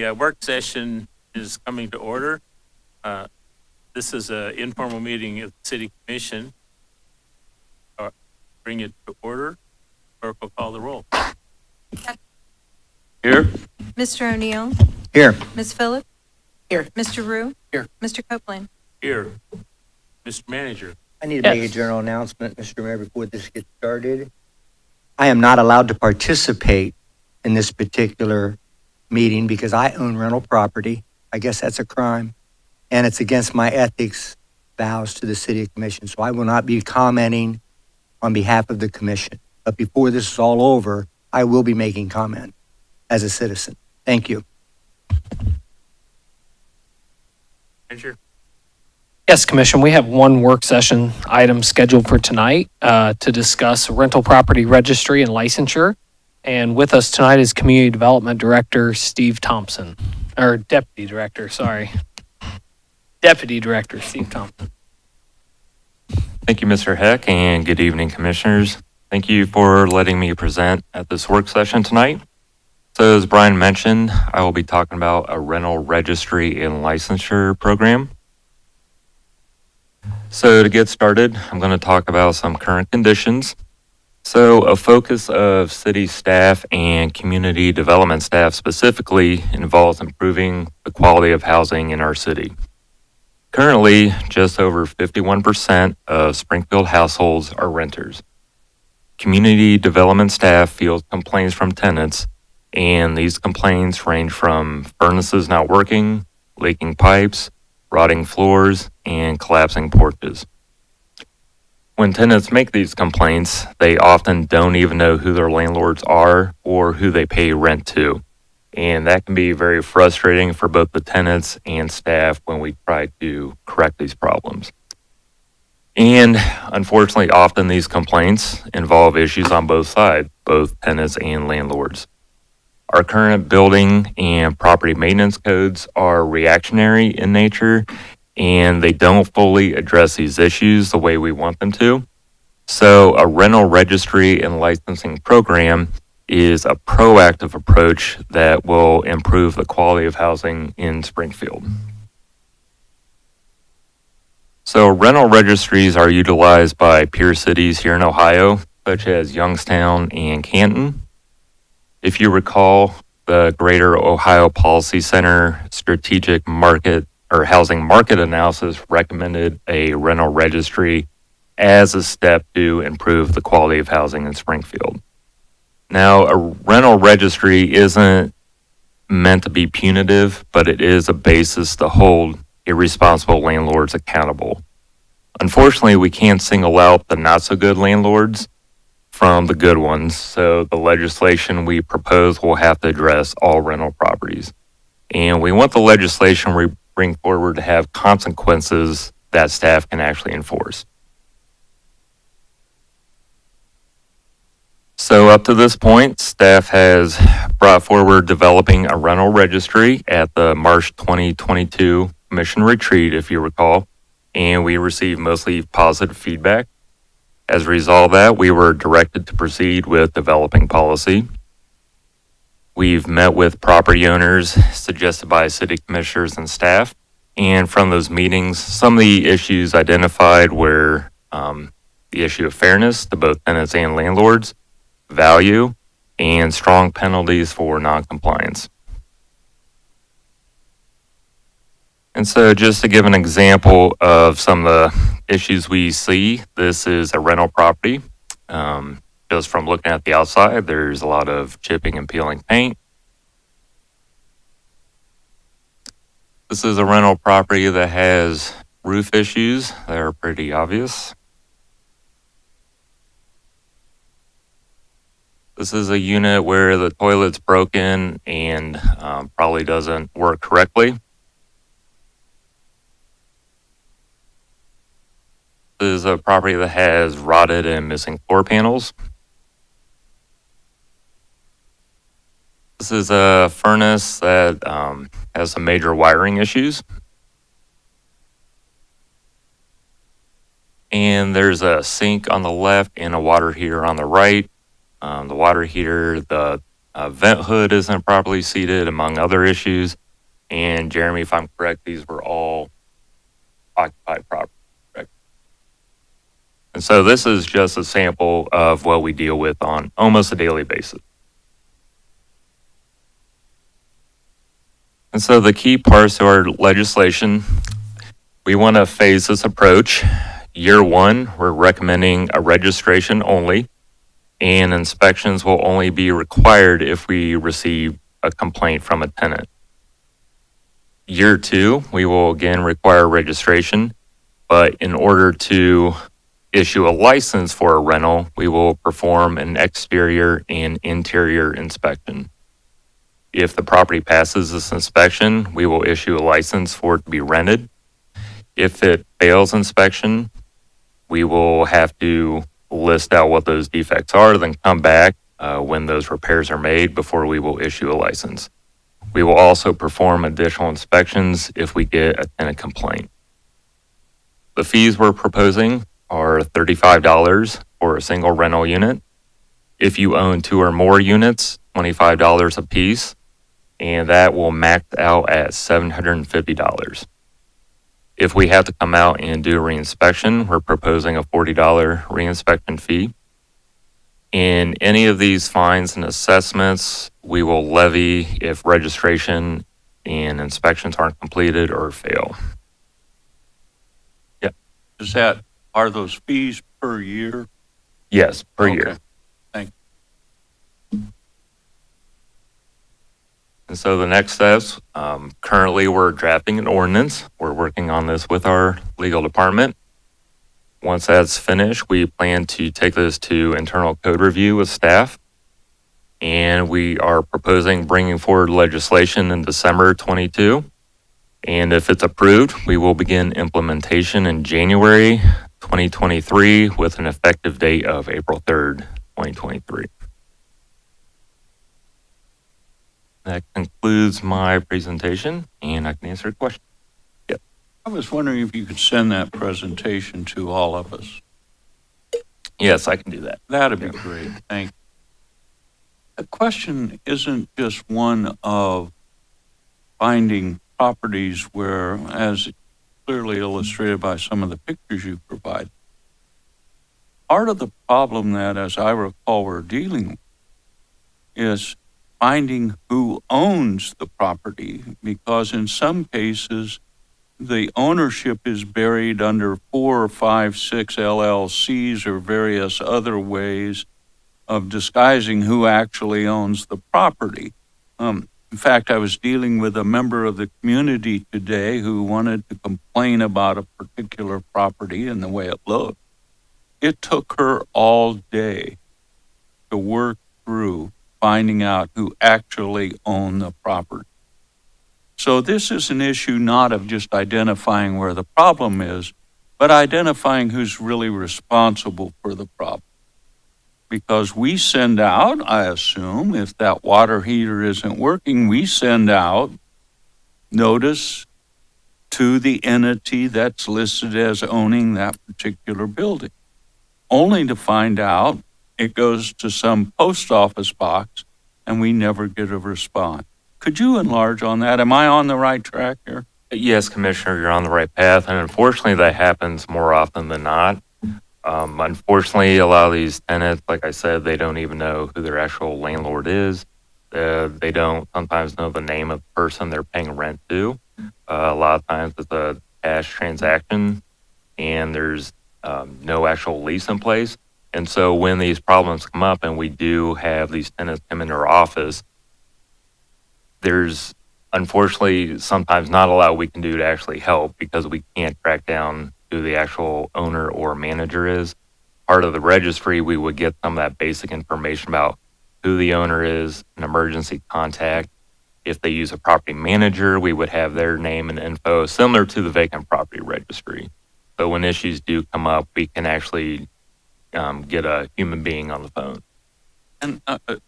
The work session is coming to order. This is an informal meeting of the City Commission. Bring it to order. Clerk will call the roll. Here. Mr. O'Neill? Here. Ms. Phillips? Here. Mr. Rue? Here. Mr. Copeland? Here. Mr. Manager. I need to make a general announcement, Mr. Mayor, before this gets started. I am not allowed to participate in this particular meeting because I own rental property. I guess that's a crime. And it's against my ethics vows to the City Commission. So I will not be commenting on behalf of the commission. But before this is all over, I will be making comment as a citizen. Thank you. Manager. Yes, Commission, we have one work session item scheduled for tonight to discuss rental property registry and licensure. And with us tonight is Community Development Director Steve Thompson, or Deputy Director, sorry. Deputy Director Steve Thompson. Thank you, Mr. Heck, and good evening, Commissioners. Thank you for letting me present at this work session tonight. So as Brian mentioned, I will be talking about a rental registry and licensure program. So to get started, I'm going to talk about some current conditions. So a focus of city staff and community development staff specifically involves improving the quality of housing in our city. Currently, just over 51% of Springfield households are renters. Community development staff fields complaints from tenants, and these complaints range from furnaces not working, leaking pipes, rotting floors, and collapsing porches. When tenants make these complaints, they often don't even know who their landlords are or who they pay rent to. And that can be very frustrating for both the tenants and staff when we try to correct these problems. And unfortunately, often these complaints involve issues on both sides, both tenants and landlords. Our current building and property maintenance codes are reactionary in nature, and they don't fully address these issues the way we want them to. So a rental registry and licensing program is a proactive approach that will improve the quality of housing in Springfield. So rental registries are utilized by peer cities here in Ohio, such as Youngstown and Canton. If you recall, the Greater Ohio Policy Center Strategic Market or Housing Market Analysis recommended a rental registry as a step to improve the quality of housing in Springfield. Now, a rental registry isn't meant to be punitive, but it is a basis to hold irresponsible landlords accountable. Unfortunately, we can't single out the not-so-good landlords from the good ones, so the legislation we propose will have to address all rental properties. And we want the legislation we bring forward to have consequences that staff can actually enforce. So up to this point, staff has brought forward developing a rental registry at the March 2022 Commission retreat, if you recall, and we received mostly positive feedback. As a result of that, we were directed to proceed with developing policy. We've met with property owners suggested by city commissioners and staff, and from those meetings, some of the issues identified were the issue of fairness to both tenants and landlords, value, and strong penalties for noncompliance. And so just to give an example of some of the issues we see, this is a rental property. Just from looking at the outside, there's a lot of chipping and peeling paint. This is a rental property that has roof issues that are pretty obvious. This is a unit where the toilet's broken and probably doesn't work correctly. This is a property that has rotted and missing floor panels. This is a furnace that has some major wiring issues. And there's a sink on the left and a water heater on the right. The water heater, the Vent hood isn't properly seated, among other issues. And Jeremy, if I'm correct, these were all occupied property, correct? And so this is just a sample of what we deal with on almost a daily basis. And so the key parts of our legislation, we want to phase this approach. Year one, we're recommending a registration only, and inspections will only be required if we receive a complaint from a tenant. Year two, we will again require registration, but in order to issue a license for a rental, we will perform an exterior and interior inspection. If the property passes this inspection, we will issue a license for it to be rented. If it fails inspection, we will have to list out what those defects are, then come back when those repairs are made before we will issue a license. We will also perform additional inspections if we get a tenant complaint. The fees we're proposing are $35 for a single rental unit. If you own 2 or more units, $25 a piece, and that will max out at $750. If we have to come out and do a reinspection, we're proposing a $40 reinspection fee. In any of these fines and assessments, we will levy if registration and inspections aren't completed or fail. Are those fees per year? Yes, per Okay. year. Thank And so the next steps, currently we're drafting an ordinance. We're working on this with our legal department. Once that's finished, we plan to take this to internal code review with staff. And we are proposing bringing forward legislation in December 22. And if it's approved, we will begin implementation in January 2023 with an effective date of April 3rd, 2023. That concludes my presentation, and I can answer a question. I was wondering if you could send that presentation to all of us. Yes, I can do that. That'd be great. Thank you. The question isn't just one of finding properties where, as clearly illustrated by some of the pictures you provide, part of the problem that, as I recall, we're dealing with is finding who owns the property, because in some cases, the ownership is buried under 4 or 5, 6 LLCs or various other ways of disguising who actually owns the property. In fact, I was dealing with a member of the community today who wanted to complain about a particular property and the way it looked. It took her all day to work through finding out who actually owned the property. So this is an issue not of just identifying where the problem is, but identifying who's really responsible for the problem. Because we send out, I assume, if that water heater isn't working, we send out notice to the entity that's listed as owning that particular building, only to find out it goes to some post office box and we never get a response. Could you enlarge on that? Am I on the right track here? Yes, Commissioner, you're on the right path, and unfortunately, that happens more often than not. Unfortunately, a lot of these tenants, like I said, they don't even know who their actual landlord is. They don't sometimes know the name of the person they're paying rent to. A lot of times it's a cash transaction, and there's no actual lease in place. And so when these problems come up and we do have these tenants come into our office, there's unfortunately sometimes not a lot we can do to actually help because we can't track down who the actual owner or manager is. Part of the registry, we would get some of that basic information about who the owner is, an emergency contact. If they use a property manager, we would have their name and info, similar to the vacant property registry. So when issues do come up, we can actually get a human being on the phone. And if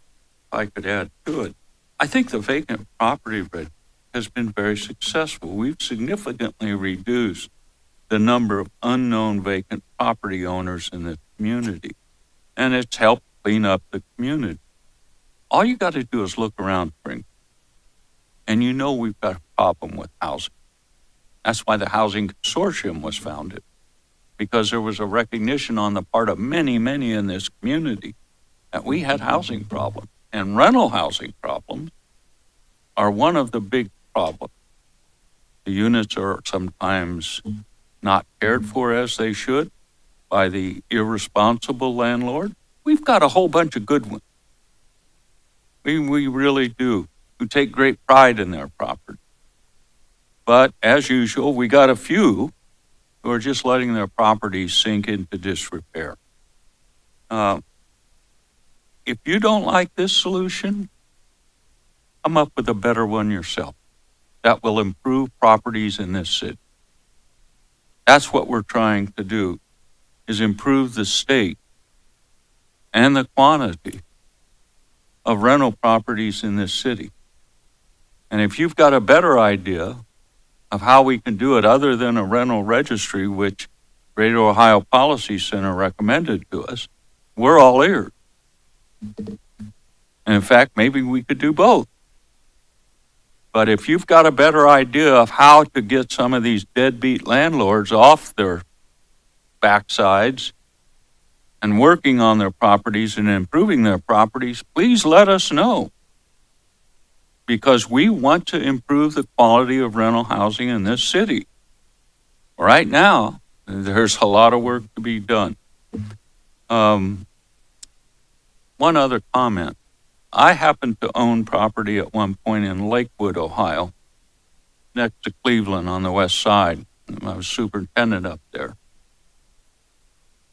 I could add to it, I think the vacant property rate has been very successful. We've significantly reduced the number of unknown vacant property owners in the community, and it's helped clean up the community. all you got to do is look around Spring, and you know we've got a problem with housing. That's why the Housing Consortium was founded, because there was a recognition on the part of many, many in this community that we had housing problems. And rental housing problems are one of the big problems. The units are sometimes not cared for as they should by the irresponsible landlord. We've got a whole bunch of good ones. We really do, who take great pride in their property. But as usual, we got a few who are just letting their properties sink into disrepair. If you don't like this solution, come up with a better one yourself that will improve properties in this city. That's what we're trying to do, is improve the state and the quantity of rental properties in this city. And if you've got a better idea of how we can do it other than a rental registry, which Greater Ohio Policy Center recommended to us, we're all ears. And in fact, maybe we could do both. But if you've got a better idea of how to get some of these deadbeat landlords off their backsides and working on their properties and improving their properties, please let us know. Because we want to improve the quality of rental housing in this city. Right now, there's a lot of work to be done. One other comment. I happened to own property at one point in Lakewood, Ohio, next to Cleveland on the west side. I was superintendent up there.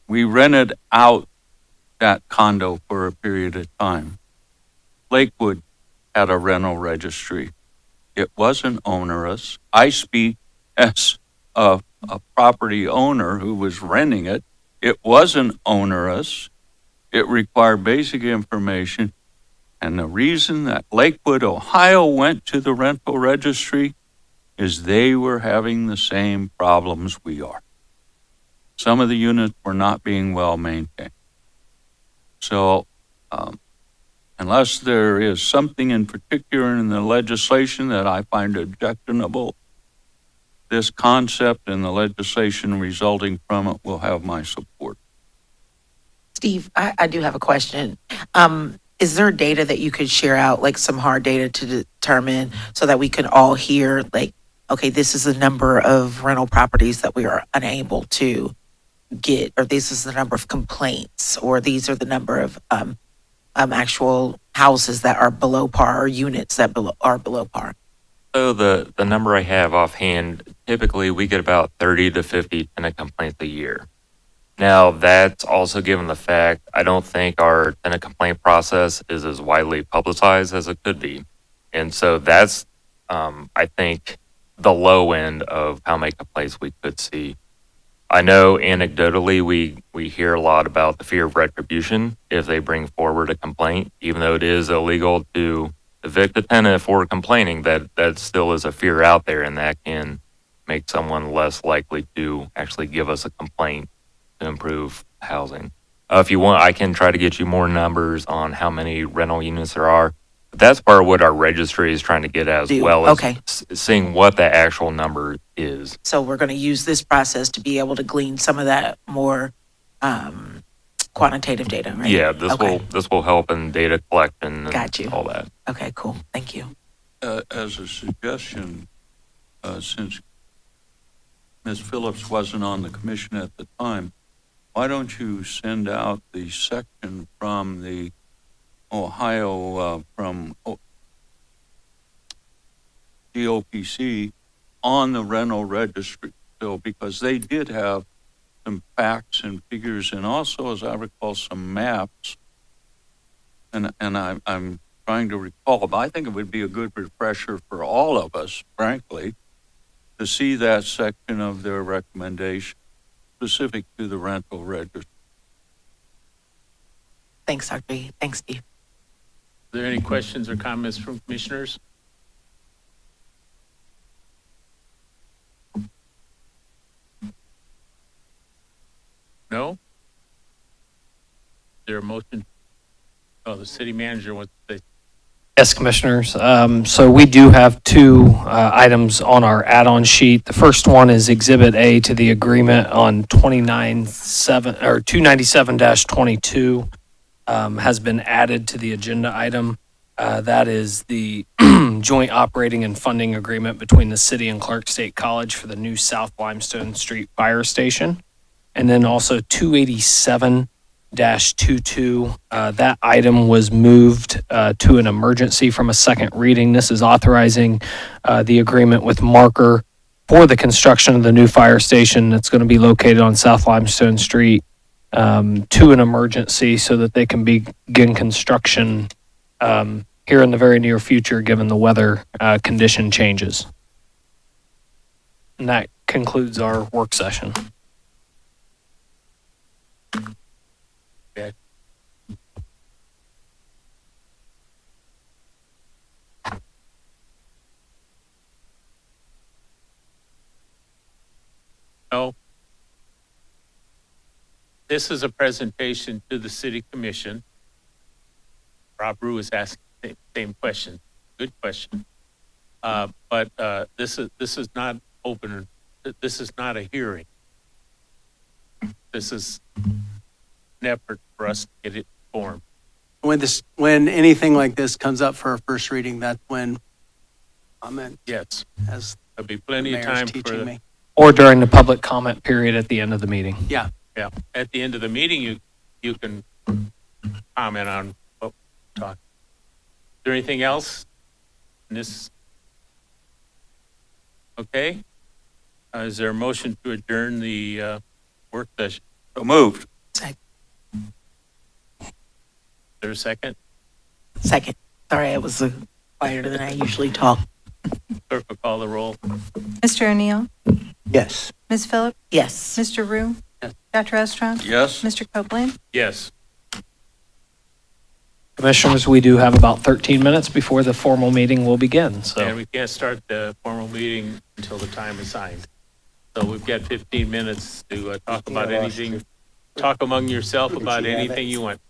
We rented out that condo for a period of time. Lakewood had a rental registry. It wasn't onerous. I speak as a property owner who was renting it. It wasn't onerous. It required basic information. And the reason that Lakewood, Ohio went to the rental registry is they were having the same problems we are. Some of the units were not being well maintained. So, unless there is something in particular in the legislation that I find objectionable, this concept and the legislation resulting from it will have my support. Steve, I do have a question. Is there data that you could share out, like some hard data to determine so that we can all hear, like, okay, this is the number of rental properties that we are unable to get, or this is the number of complaints, or these are the number of actual houses that are below par, or units that are below par? So the number I have offhand, typically we get about 30 to 50 tenant complaints a year. Now, that's also given the fact I don't think our tenant complaint process is as widely publicized as it could be. And so that's, I think, the low end of how many complaints we could see. I know anecdotally we hear a lot about the fear of retribution if they bring forward a complaint, even though it is illegal to evict a tenant for complaining, that still is a fear out there, and that can make someone less likely to actually give us a complaint to improve housing. If you want, I can try to get you more numbers on how many rental units there are. But that's part of what our registry is trying to get at, as well as Okay. seeing what the actual number is. So we're going to use this process to be able to glean some of that more quantitative data, right? Yeah, Okay. this will help in data collection and Got you. all that. Okay, cool. Thank you. As a suggestion, since Ms. Phillips wasn't on the commission at the time, why don't you send out the section from the Ohio, from DOPC on the rental registry? So, because they did have some facts and figures, and also, as I recall, some maps. And I'm trying to recall, but I think it would be a good refresher for all of us, frankly, to see that section of their recommendation specific to the rental registry. Thanks, Dr. B. Thanks, Steve. Are there any questions or comments from commissioners? No? Is there a motion? Oh, the city manager wants to say Yes, Commissioners. So we do have two items on our add-on sheet. The first one is Exhibit A to the agreement on 297-22 has been added to the agenda item. That is the joint operating and funding agreement between the city and Clark State College for the new South Limestone Street Fire Station. And then also 287-22, that item was moved to an emergency from a second reading. This is authorizing the agreement with Marker for the construction of the new fire station that's going to be located on South Limestone Street to an emergency so that they can begin construction here in the very near future, given the weather condition changes. And that concludes our work session. No. This is a presentation to the city commission. Rob Rue is asking the same question. Good question. But this is not open. This is not a hearing. This is an effort for us to get it formed. When anything like this comes up for a first reading, that's when comment, Yes, as there'll be the plenty of mayor's time for teaching me. Or during the public comment period at the end of the meeting. Yeah. Yeah, at the end of the meeting, you can comment on what we're talking. Is there anything else in this? Okay. Is there a motion to adjourn the work session? So moved. Is there a second? Second. Sorry, I was quieter than I usually talk. Clerk will call the roll. Mr. O'Neill, Yes. Ms. Phillips, Yes. Mr. Rue, Yes. Dr. Estrand, Yes. Mr. Copeland. Yes. Commissioners, we do have about 13 minutes before the formal meeting will begin. And So we can't start the formal meeting until the time assigned. So we've got 15 minutes to talk about anything, talk among yourself about anything you want.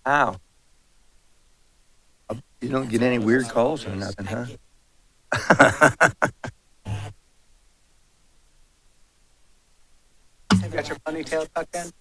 Wow. You don't get any weird calls or nothing, huh? You got your ponytail tucked in?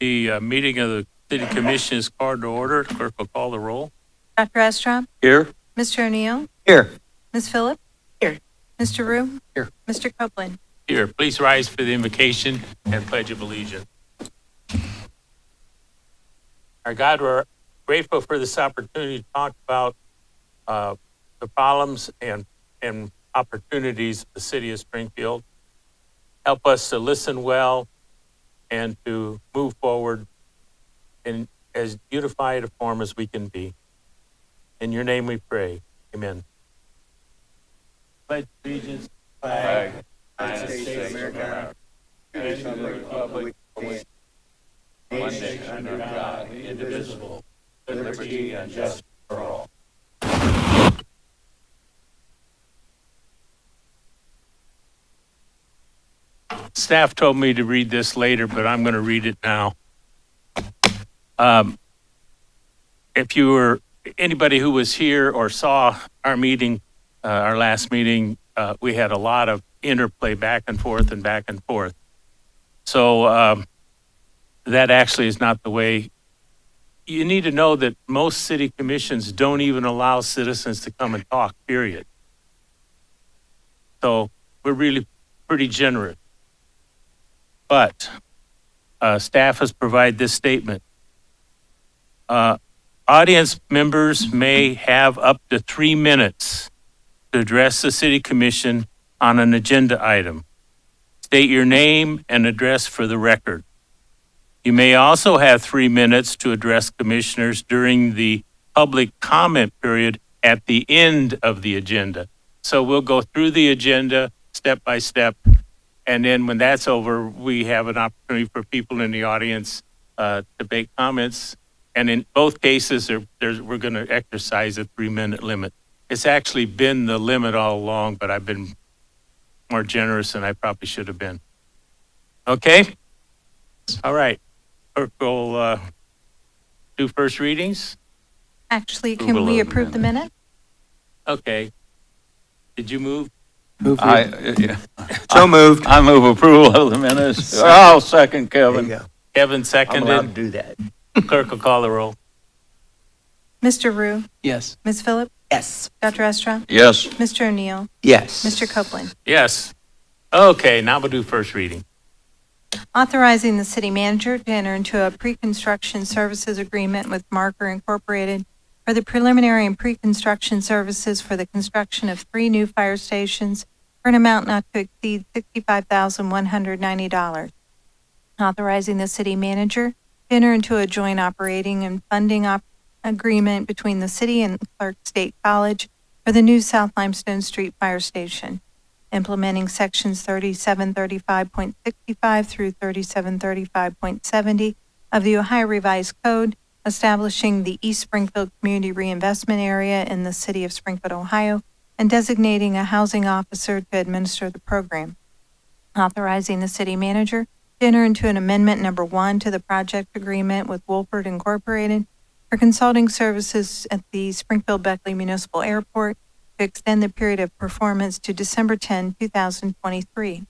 The meeting of the City Commission is called to order. Clerk will call the roll. Dr. Estrop? Here? Mr. O'Neill? Here. Ms. Phillips? Here. Mr. Rue? Here. Mr. Copeland? Here, please rise for the invocation and pledge of allegiance. Our God, we're grateful for this opportunity to talk about the problems and opportunities of the city of Springfield. Help us to listen well and to move forward in as unified a form as we can be. In your name we pray. Amen. Pledge allegiance to the flag of the United States of America, and to the republic for which one nation under God, indivisible, with liberty and justice for all. Staff told me to read this later, but I'm going to read it now. If you were anybody who was here or saw our meeting, our last meeting, we had a lot of interplay back and forth and back and forth. So that actually is not the way. You need to know that most city commissions don't even allow citizens to come and talk, period. So we're really pretty generous. But staff has provided this statement. Audience members may have up to 3 minutes to address the city commission on an agenda item. State your name and address for the record. You may also have 3 minutes to address commissioners during the public comment period at the end of the agenda. So we'll go through the agenda step by step. And then when that's over, we have an opportunity for people in the audience to make comments. And in both cases, we're going to exercise a 3-minute limit. It's actually been the limit all along, but I've been more generous than I probably should have been. Okay? All right. Clerk will do first readings. Actually, Approval can we of the approve the minute? Okay. Did you move? So moved. I move approval of the minutes. I'll second There you Kevin. go. Kevin I'm allowed to seconded. do that. Clerk will call the roll. Mr. Rue? Yes. Ms. Phillips? Yes. Dr. Estrop? Yes. Mr. O'Neill? Yes. Mr. Copeland? Yes. Okay, now we'll do first reading. Authorizing the city manager to enter into a pre-construction services agreement with Marker Incorporated for the preliminary and pre-construction services for the construction of 3 new fire stations for an amount not to exceed $65,190. Authorizing the city manager to enter into a joint operating and funding agreement between the city and Clark State College for the new South Limestone Street Fire Station, implementing sections 3735.65 through 3735.70 of the Ohio Revised Code, establishing the East Springfield Community Reinvestment Area in the city of Springfield, Ohio, and designating a housing officer to administer the program. Authorizing the city manager to enter into an amendment number 1 to the project agreement with Wolford Incorporated for consulting services at the Springfield-Beckley Municipal Airport to extend the period of performance to December 10, 2023.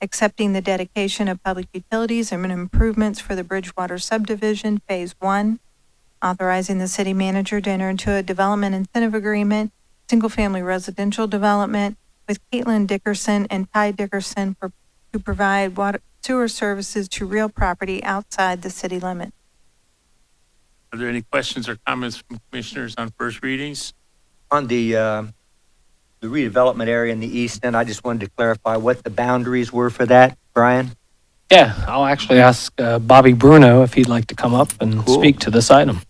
Accepting the dedication of public utilities and improvements for the Bridgewater subdivision, Phase 1. Authorizing the city manager to enter into a development incentive agreement, single-family residential development with Caitlin Dickerson and Ty Dickerson to provide water sewer services to real property outside the city limit. Are there any questions or comments from commissioners on first readings? On the redevelopment area in the east end, I just wanted to clarify what the boundaries were for that, Brian? Yeah, I'll actually ask Bobby Bruno if he'd like to come up and Cool. speak to this item.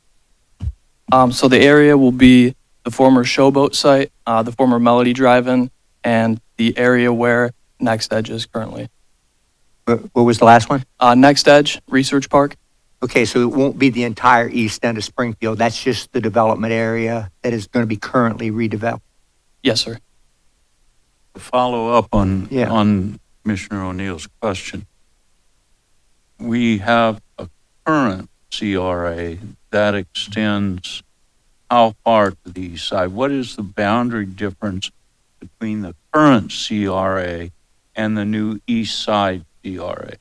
So the area will be the former Showboat site, the former Melody Drive-In, and the area where Next Edge is currently. What was the last one? Next Edge Research Park. Okay, so it won't be the entire east end of Springfield. That's just the development area that is going to be currently redeveloped. Yes, sir. Follow up on Yeah. Commissioner O'Neill's question. We have a current CRA that extends how far to the east side? What is the boundary difference between the current CRA and the new east side CRA?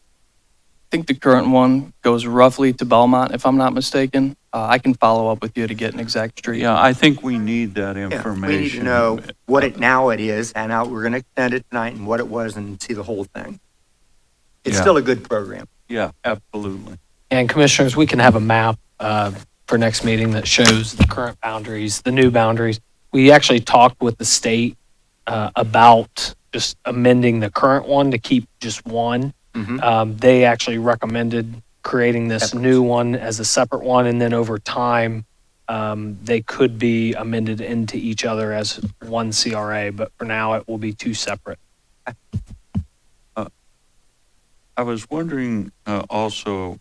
think the current one goes roughly to Belmont, if I'm not mistaken. I can follow up with you to get an exact street. Yeah, I think we need that Yeah, information. we need to know what it now it is, and how we're going to extend it tonight, and what it was, and see the whole thing. It's Yeah. still a good program. Yeah, absolutely. And commissioners, we can have a map for next meeting that shows the current boundaries, the new boundaries. We actually talked with the state about just amending the current one to keep just one. They actually recommended creating this new one as a separate one, and then over time, they could be amended into each other as one CRA, but for now, it will be two separate. I was wondering also,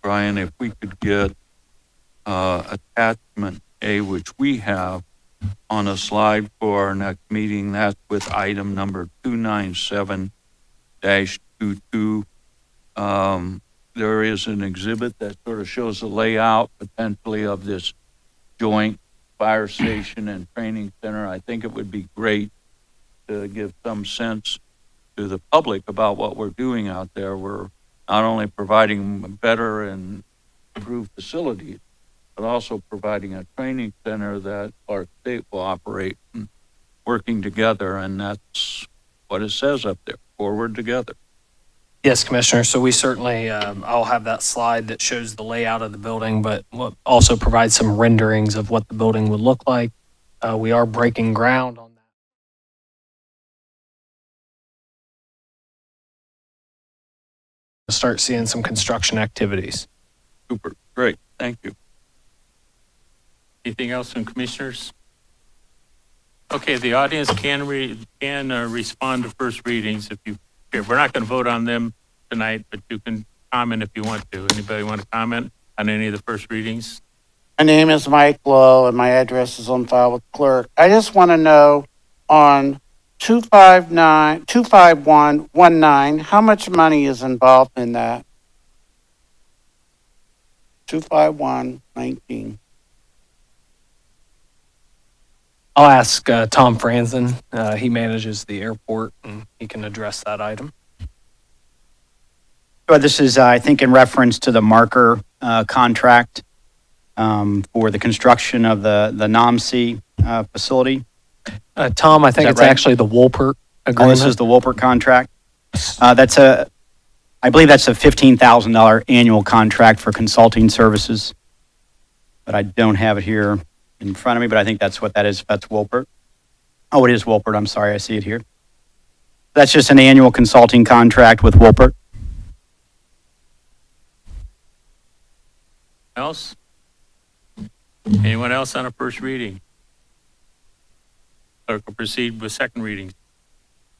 Brian, if we could get attachment A, which we have on a slide for our next meeting. That's with item number 297-22. There is an exhibit that sort of shows the layout potentially of this joint fire station and training center. I think it would be great to give some sense to the public about what we're doing out there. We're not only providing better and improved facilities, but also providing a training center that our state will operate, and working together, and that's what it says up there, forward together. Yes, Commissioner. So we certainly, I'll have that slide that shows the layout of the building, but we'll also provide some renderings of what the building would look like. We are breaking ground on that. Start seeing some construction activities. Super, great, thank you. Anything else from commissioners? Okay, the audience can respond to first readings if you, we're not going to vote on them tonight, but you can comment if you want to. Anybody want to comment on any of the first readings? My name is Mike Lowe, and my address is on file with clerk. I just want to know on 25119, how much money is involved in that? 25119. I'll ask Tom Franzen. He manages the airport, and he can address that item. Well, this is, I think, in reference to the marker contract for the construction of the NOMC facility. Tom, I think that it's right? actually the Wolpert Oh, agreement. this is the Wolpert contract. I believe that's a $15,000 annual contract for consulting services, but I don't have it here in front of me, but I think that's what that is. That's Wolpert. Oh, it is Wolpert. I'm sorry. I see it here. That's just an annual consulting contract with Wolpert. Else? Anyone else on a first reading? Clerk will proceed with second readings.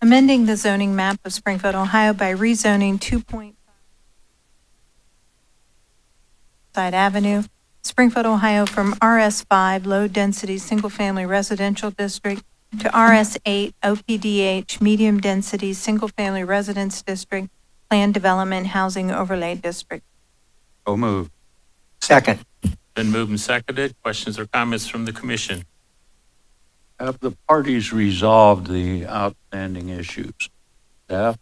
Amending the zoning map of Springfield, Ohio by rezoning 2.5 Side Avenue, Springfield, Ohio from RS5 Low Density Single Family Residential District to RS8 OPDH Medium Density Single Family Residence District Planned Development Housing Overlay District. So moved. Second. Been moved and seconded. Questions or comments from the commission? Have the parties resolved the outstanding issues? Staff?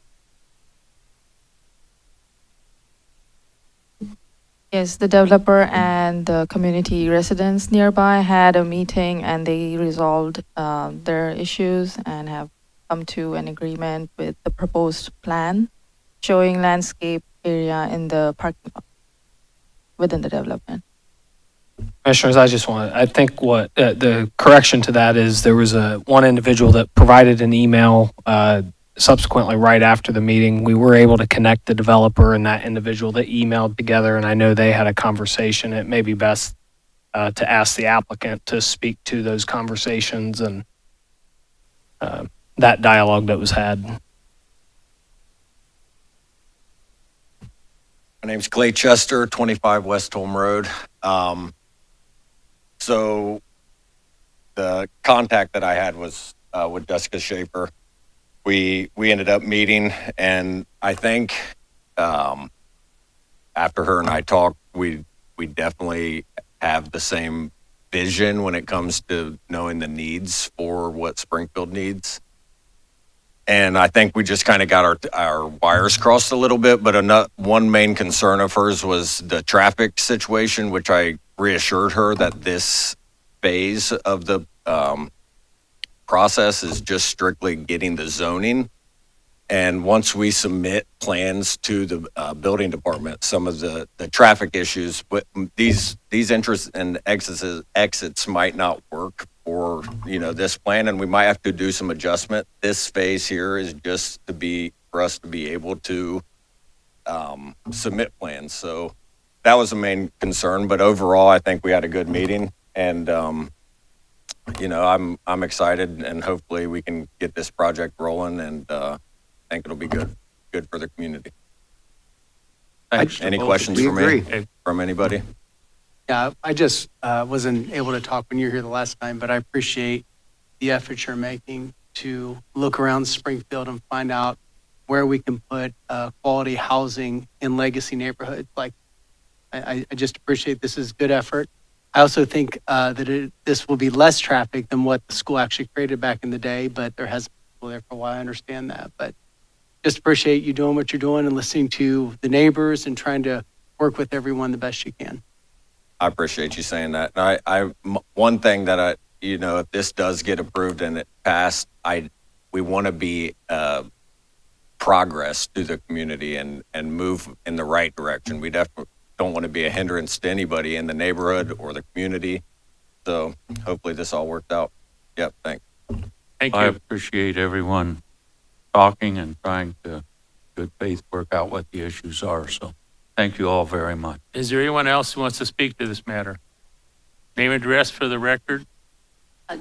Yes, the developer and the community residents nearby had a meeting and they resolved their issues and have come to an agreement with the proposed plan showing landscape area in the parking lot within the development. Commissioners, I think what the correction to that is there was one individual that provided an email subsequently right after the meeting. We were able to connect the developer and that individual that emailed together, and I know they had a conversation. It may be best to ask the applicant to speak to those conversations and that dialogue that was had. My name's Clay Chester, 25 West Holm Road. So the contact that I had was with Jessica Schaefer. We ended up meeting, and I think after her and I talked, we definitely have the same vision when it comes to knowing the needs for what Springfield needs. And I think we just kind of got our wires crossed a little bit, but one main concern of hers was the traffic situation, which I reassured her that this phase of the process is just strictly getting the zoning. And once we submit plans to the building department, some of the traffic issues, but these entrances and exits might not work for, this plan, and we might have to do some adjustment. This phase here is just for us to be able to submit plans. So that was the main concern, but overall, I think we had a good meeting, and I'm excited, and hopefully we can get this project rolling, and I think it'll be good for the community. Thanks to Any both of questions We for me agree. from anybody? Yeah, I just wasn't able to talk when you were here the last time, but I appreciate the effort you're making to look around Springfield and find out where we can put quality housing in legacy neighborhoods. Like, I just appreciate this is good effort. I also think that this will be less traffic than what the school actually created back in the day, but there has been people there for a while. I understand that, but just appreciate you doing what you're doing and listening to the neighbors and trying to work with everyone the best you can. I appreciate you saying that. One thing that if this does get approved and it passed, we want to be progress to the community and move in the right direction. We definitely don't want to be a hindrance to anybody in the neighborhood or the community. So hopefully this all worked out. Yep, thanks. Thank I you. appreciate everyone talking and trying to, good faith, work out what the issues are. So thank you all very much. Is there anyone else who wants to speak to this matter? Name and address for the record.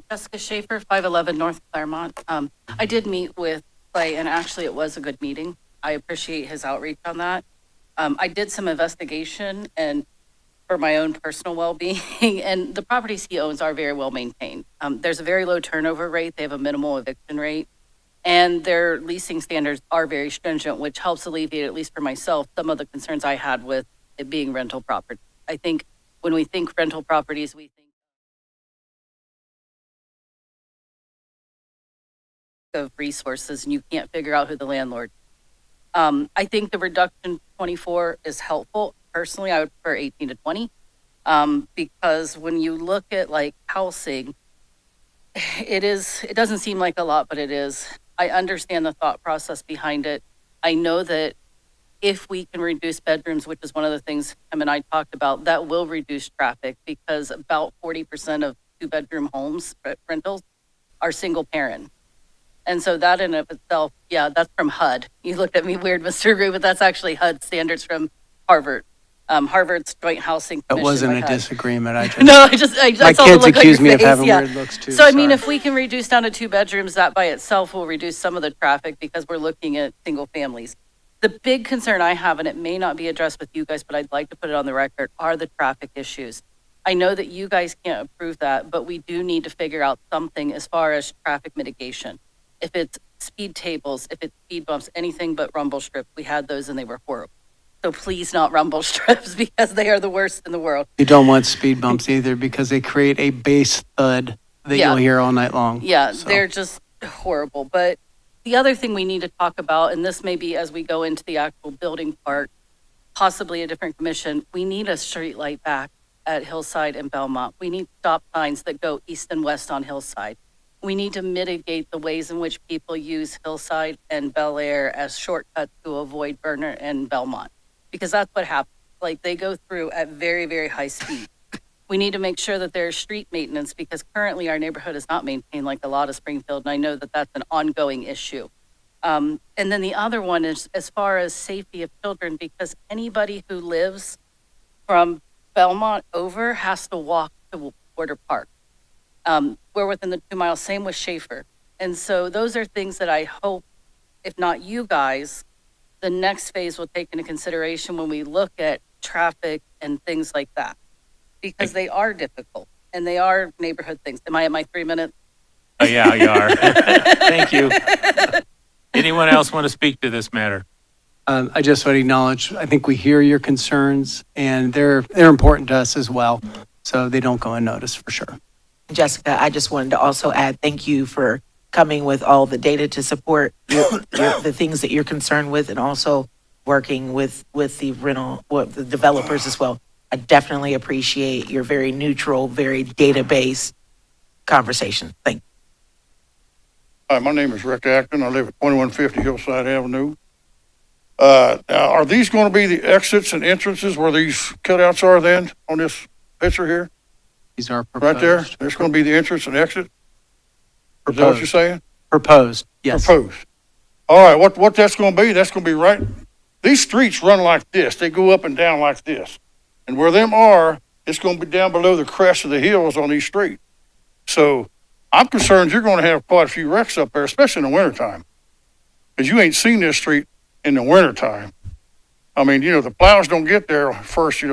Jessica Schaefer, 511 North Claremont. I did meet with Clay, and actually it was a good meeting. I appreciate his outreach on that. I did some investigation and for my own personal well-being, and the properties he owns are very well maintained. There's a very low turnover rate. They have a minimal eviction rate, and their leasing standards are very stringent, which helps alleviate, at least for myself, some of the concerns I had with it being rental property. I think when we think rental properties, we think of resources, and you can't figure out who the landlord is. I think the reduction 24 is helpful. Personally, I would prefer 18 to 20 because when you look at like housing, it doesn't seem like a lot, but it is. I understand the thought process behind it. I know that if we can reduce bedrooms, which is one of the things Tim and I talked about, that will reduce traffic because about 40% of 2-bedroom homes, rentals, are single parent. And so that in of itself, yeah, that's from HUD. You looked at me weird, Mr. Gray, but that's actually HUD standards from Harvard. Harvard's Joint Housing Commission. That wasn't by a HUD. disagreement. I just, No, I my saw the kids look on accuse your me of face, having yeah. weird looks too. So I mean, sorry. if we can reduce down to 2 bedrooms, that by itself will reduce some of the traffic because we're looking at single families. The big concern I have, and it may not be addressed with you guys, but I'd like to put it on the record, are the traffic issues. I know that you guys can't approve that, but we do need to figure out something as far as traffic mitigation. If it's speed tables, if it's speed bumps, anything but rumble strips. We had those and they were horrible. So please not rumble strips because they are the worst in the world. You don't want speed bumps either because they create a bass thud that Yeah. you'll hear all night long. Yeah, So, they're just horrible. But the other thing we need to talk about, and this may be as we go into the actual building part, possibly a different commission, we need a street light back at Hillside and Belmont. We need stop signs that go east and west on Hillside. We need to mitigate the ways in which people use Hillside and Bel Air as shortcuts to avoid Burner and Belmont, because that's what happens. Like they go through at very, very high speed. We need to make sure that there's street maintenance because currently our neighborhood is not maintained like a lot of Springfield, and I know that that's an ongoing issue. And then the other one is as far as safety of children, because anybody who lives from Belmont over has to walk to Porter Park. We're within the 2 miles, same with Schaefer. And so those are things that I hope, if not you guys, the next phase will take into consideration when we look at traffic and things like that, because they are difficult and they are neighborhood things. Am I at my 3 minutes? Oh, yeah, you are. Thank you. Anyone else want to speak to this matter? I just want to acknowledge, I think we hear your concerns and they're important to us as well. So they don't go unnoticed for sure. Jessica, I just wanted to also add thank you for coming with all the data to support the things that you're concerned with, and also working with the developers as well. I definitely appreciate your very neutral, very data-based conversation. Thank you. Hi, my name is Rick Acton. I live at 2150 Hillside Avenue. Now, are these going to be the exits and entrances where these cutouts are then on this picture here? These are proposed. Right there? There's going to be the entrance and exit? Is that what you're saying? Proposed, yes. Proposed. All right, what that's going to be, that's going to be right. These streets run like this. They go up and down like this. And where them are, it's going to be down below the crest of the hills on these streets. So I'm concerned you're going to have quite a few wrecks up there, especially in the wintertime. Because you ain't seen this street in the wintertime. I mean, the plows don't get there first.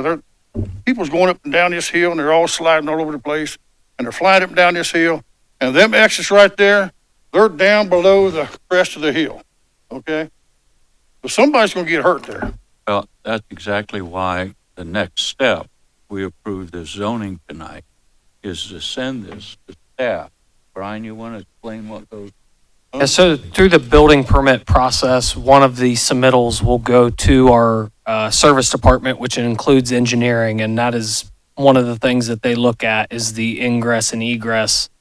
People's going up and down this hill, and they're all sliding all over the place. And they're flying up and down this hill. And them exits right there, they're down below the crest of the hill. Okay? So somebody's going to get hurt there. Well, that's exactly why the next step, we approve this zoning tonight, is to send this to staff. Brian, you want to explain what goes? Yeah, so through the building permit process, one of the submittals will go to our service department, which includes engineering, and that is one of the things that they look at is the ingress and egress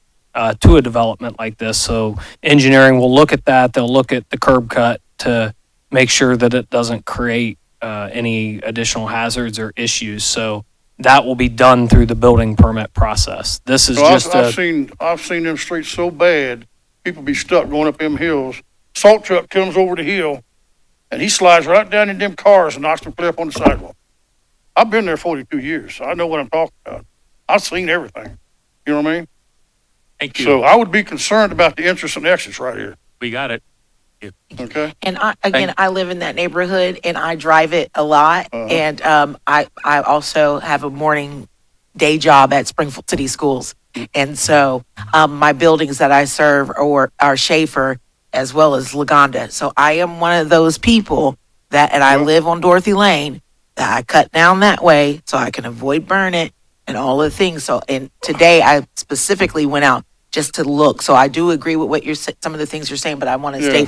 to a development like this. So engineering will look at that. They'll look at the curb cut to make sure that it doesn't create any additional hazards or issues. So that will be done through the building permit process. This is just I've seen them streets so bad, people be stuck going up them hills. Salt truck comes over the hill, and he slides right down in them cars and knocks them clear up on the sidewalk. I've been there 42 years, so I know what I'm talking about. I've seen everything. You know what I mean? Thank you. So I would be concerned about the entrance and exits right here. We got it. Okay? And I live in that neighborhood and I drive it a lot. Uh-huh. And I also have a morning day job at Springfield City Schools. And so my buildings that I serve are Schaefer as well as Lagonda. So I am one of those people and I live on Dorothy Lane, that I cut down that way so I can avoid Burnett and all the things. So, and today I specifically went out just to look. So I do agree with some of the things you're saying, but I want to stay,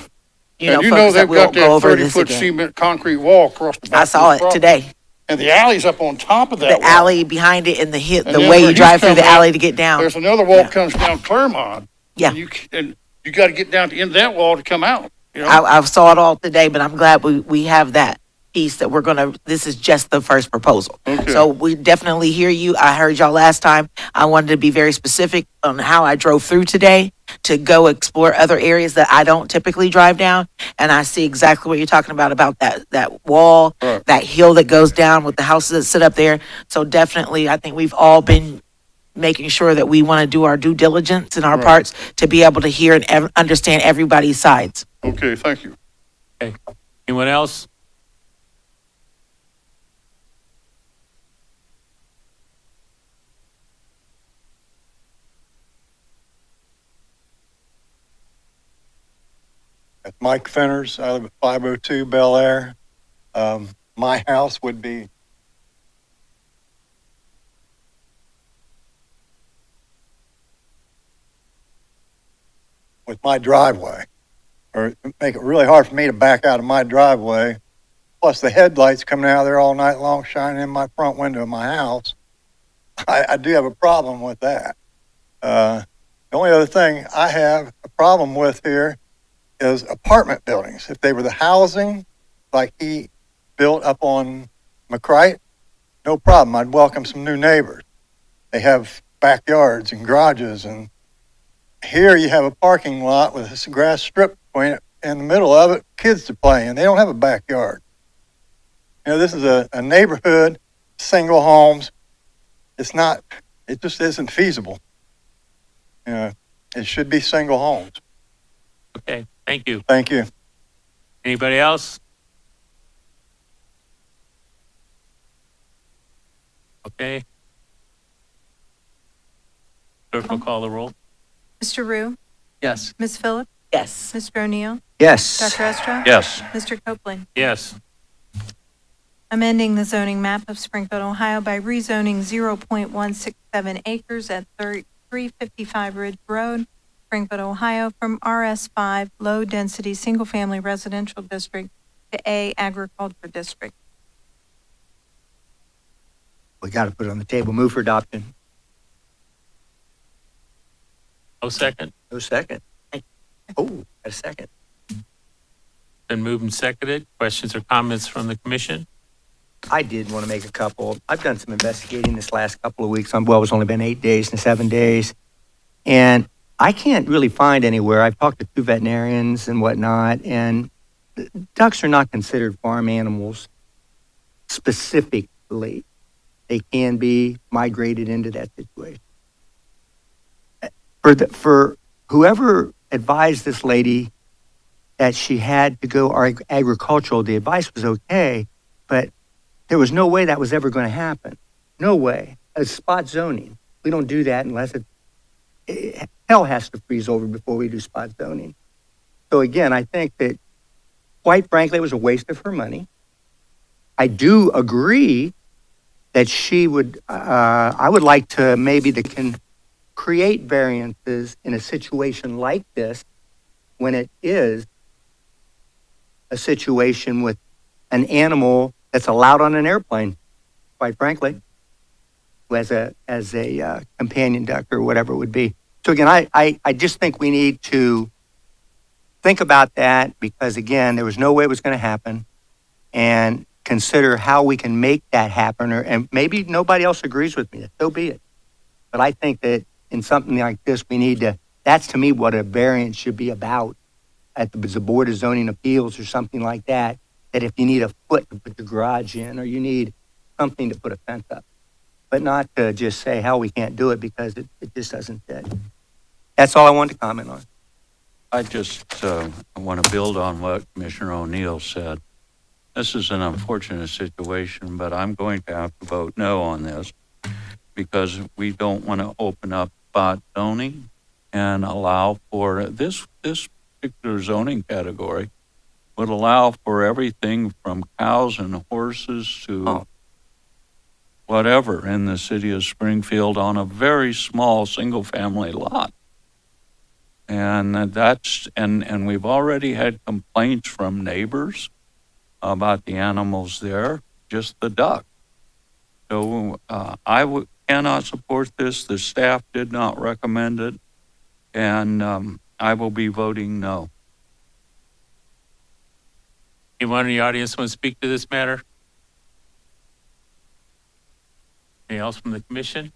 And focused that they've we'll got go that over this 30-foot again. cement concrete wall across the back. I saw of it the property. today. And the alley's up on top of that The wall. alley behind it and the And the then way where you he's drive through the coming out, alley to get down. There's another wall Yeah. comes down Claremont. Yeah. And you got to get down to the end of that wall to come out. I saw it all today, but I'm glad we have that piece that this is just the first proposal. Okay. So we definitely hear you. I heard y'all last time. I wanted to be very specific on how I drove through today to go explore other areas that I don't typically drive down. And I see exactly what you're talking about that wall, Right. that hill that goes down with the houses that sit up there. So definitely, I think we've all been making sure that we want to do our due diligence in our Right. parts to be able to hear and understand everybody's sides. Okay, thank you. Anyone else? Mike Fenners. I live at 502 Bel Air. My house would be with my driveway, or make it really hard for me to back out of my driveway. Plus the headlights coming out of there all night long, shining in my front window of my house. I do have a problem with that. The only other thing I have a problem with here is apartment buildings. If they were the housing like he built up on McCrite, no problem. I'd welcome some new neighbors. They have backyards and garages, and here you have a parking lot with this grass strip between it, in the middle of it, kids to play in. They don't have a backyard. This is a neighborhood, single homes. It just isn't feasible. It should be single homes. Okay, thank you. Thank you. Anybody else? Okay. Clerk will call the roll. Mr. Rue? Yes. Ms. Phillips? Yes. Mr. O'Neill? Yes. Dr. Estra? Yes. Mr. Copeland? Yes. Amending the zoning map of Springfield, Ohio by rezoning 0.167 acres at 355 Ridge Road Springfield, Ohio, from RS5 Low Density Single Family Residential District to A Agriculture District. We got to put it on the table. Move for adoption. No second. No second. Oh, got a second. Been moved and seconded. Questions or comments from the commission? I did want to make a couple. I've done some investigating this last couple of weeks. Well, it's only been 8 days and 7 days. And I can't really find anywhere. I've talked to 2 veterinarians and whatnot, and ducks are not considered farm animals specifically. They can be migrated into that situation. For whoever advised this lady that she had to go agricultural, the advice was okay, but there was no way that was ever going to happen. No way. It's spot zoning. We don't do that unless hell has to freeze over before we do spot zoning. So again, I think that, quite frankly, it was a waste of her money. I do agree that she would, I would like to maybe create variances in a situation like this when it is a situation with an animal that's allowed on an airplane, quite frankly, as a companion duck or whatever it would be. So again, I just think we need to think about that because, again, there was no way it was going to happen, and consider how we can make that happen. And maybe nobody else agrees with me. So be it. But I think that in something like this, we need to, that's to me what a variance should be about at the Board of Zoning Appeals or something like that, that if you need a foot to put the garage in or you need something to put a fence up, but not to just say how we can't do it because it just doesn't fit. That's all I wanted to comment on. I just want to build on what Commissioner O'Neill said. This is an unfortunate situation, but I'm going to have to vote no on this because we don't want to open up spot zoning and allow for this particular zoning category would allow for everything from cows and horses to whatever in the city of Springfield on a very small single-family lot. And and we've already had complaints from neighbors about the animals there, just the duck. So I cannot support this. The staff did not recommend it, and I will be voting no. Anyone in the audience want to speak to this matter? Anything else from the commission?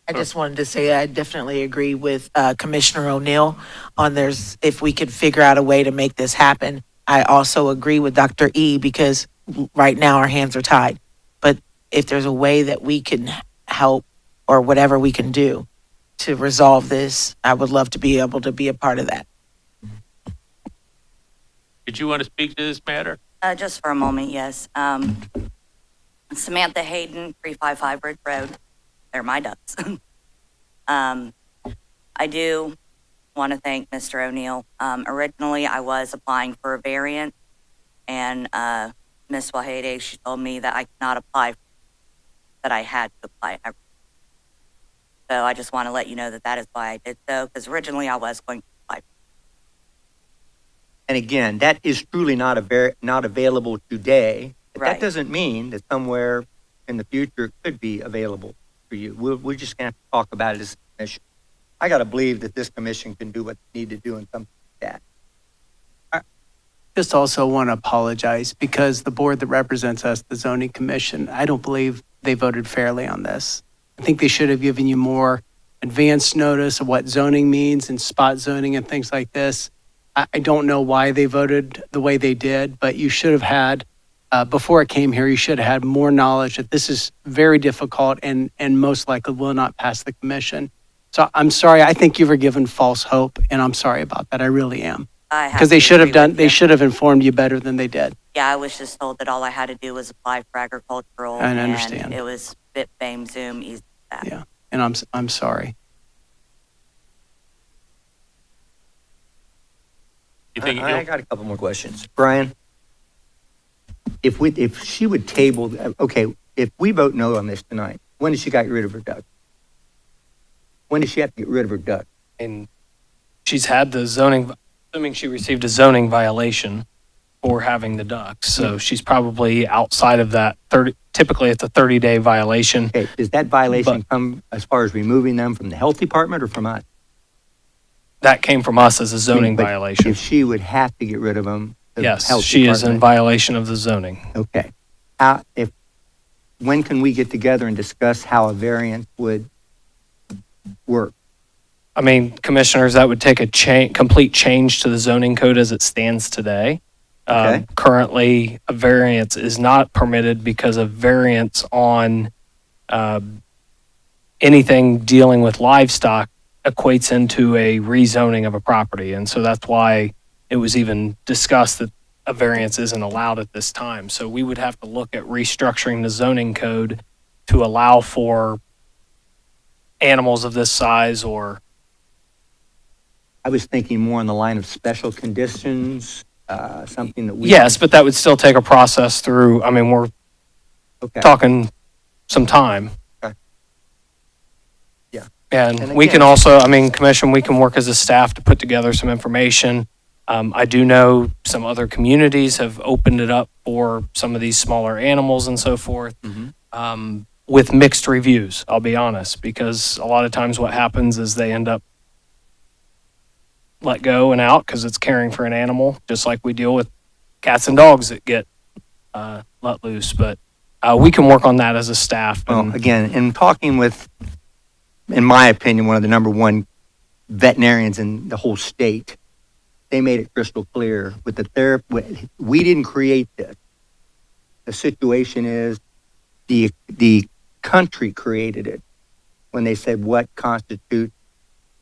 I just wanted to say I definitely agree with Commissioner O'Neill on if we could figure out a way to make this happen. I also agree with Dr. E because right now our hands are tied. But if there's a way that we can help or whatever we can do to resolve this, I would love to be able to be a part of that. Did you want to speak to this matter? Just for a moment, yes. Samantha Hayden, 355 Ridge Road. They're my ducks. I do want to thank Mr. O'Neill. Originally, I was applying for a variant, and Ms. Wahede, she told me that I could not apply, that I had to apply. So I just want to let you know that is why I did so, because originally I was going to apply. And again, that is truly not available today. But Right. that doesn't mean that somewhere in the future it could be available for you. We're just going to have to talk about it as a commission. I got to believe that this commission can do what they need to do in something like that. Just also want to apologize because the board that represents us, the zoning commission, I don't believe they voted fairly on this. I think they should have given you more advance notice of what zoning means and spot zoning and things like this. I don't know why they voted the way they did, but you should have had, before it came here, you should have had more knowledge that this is very difficult and most likely will not pass the commission. So I'm sorry. I think you were given false hope, and I'm sorry about that. I really am. Because they should have they should have informed you better than they did. Yeah, I was just told that all I had to do was apply for agricultural. I understand. And it was Bit, Fame, Zoom, easy as that. Yeah, and I'm sorry. You think I got a couple more questions. Brian, if she would table, okay, if we vote no on this tonight, when does she get rid of her duck? When does she have to get rid of her duck? In she's had the zoning, assuming she received a zoning violation for having the ducks. So she's probably outside of that 30, typically it's a 30-day violation. Okay, does that violation come as far as removing them from the health department or from us? That came from us as a zoning But violation. If she would have to get rid of them. the Yes, health she is in department- violation of the zoning. Okay. When can we get together and discuss how a variance would work? I mean, commissioners, that would take a complete change to the zoning code as it stands today. Okay. Currently, a variance is not permitted because a variance on anything dealing with livestock equates into a rezoning of a property. And so that's why it was even discussed that a variance isn't allowed at this time. So we would have to look at restructuring the zoning code to allow for animals of this size or I was thinking more on the line of special conditions, something that we. yes, but that would still take a process through, I mean, we're Okay. talking some time. Okay. Yeah. And And we again- can also, I mean, commission, we can work as a staff to put together some information. I do know some other communities have opened it up for some of these smaller animals and so forth. With mixed reviews, I'll be honest, because a lot of times what happens is they end up let go and out because it's caring for an animal, just like we deal with cats and dogs that get let loose. But we can work on that as a staff. Well, And again, in talking with, in my opinion, one of the number one veterinarians in the whole state, they made it crystal clear with the therapy. We didn't create this. The situation is the country created it when they said what constitutes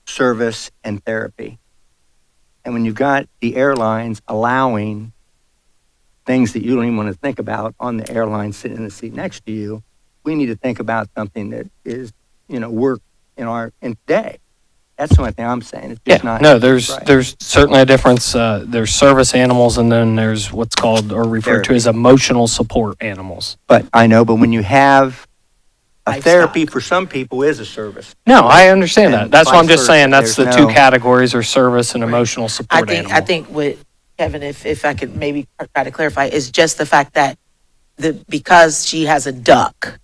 service and therapy. And when you've got the airlines allowing things that you don't even want to think about on the airline sitting in the seat next to you, we need to think about something that is, work in today. That's the only thing I'm saying. It's just not. no, there's right. there's certainly a difference. There's service animals, and then there's what's called or referred to as emotional support animals. But I know, but when you have a Livestock. therapy for some people is a service. No, I understand And that. That's why I'm vice just saying versa. that's the There's two no- categories are service and emotional support I animal. think with Kevin, if I could maybe try to clarify, is just the fact that because she has a duck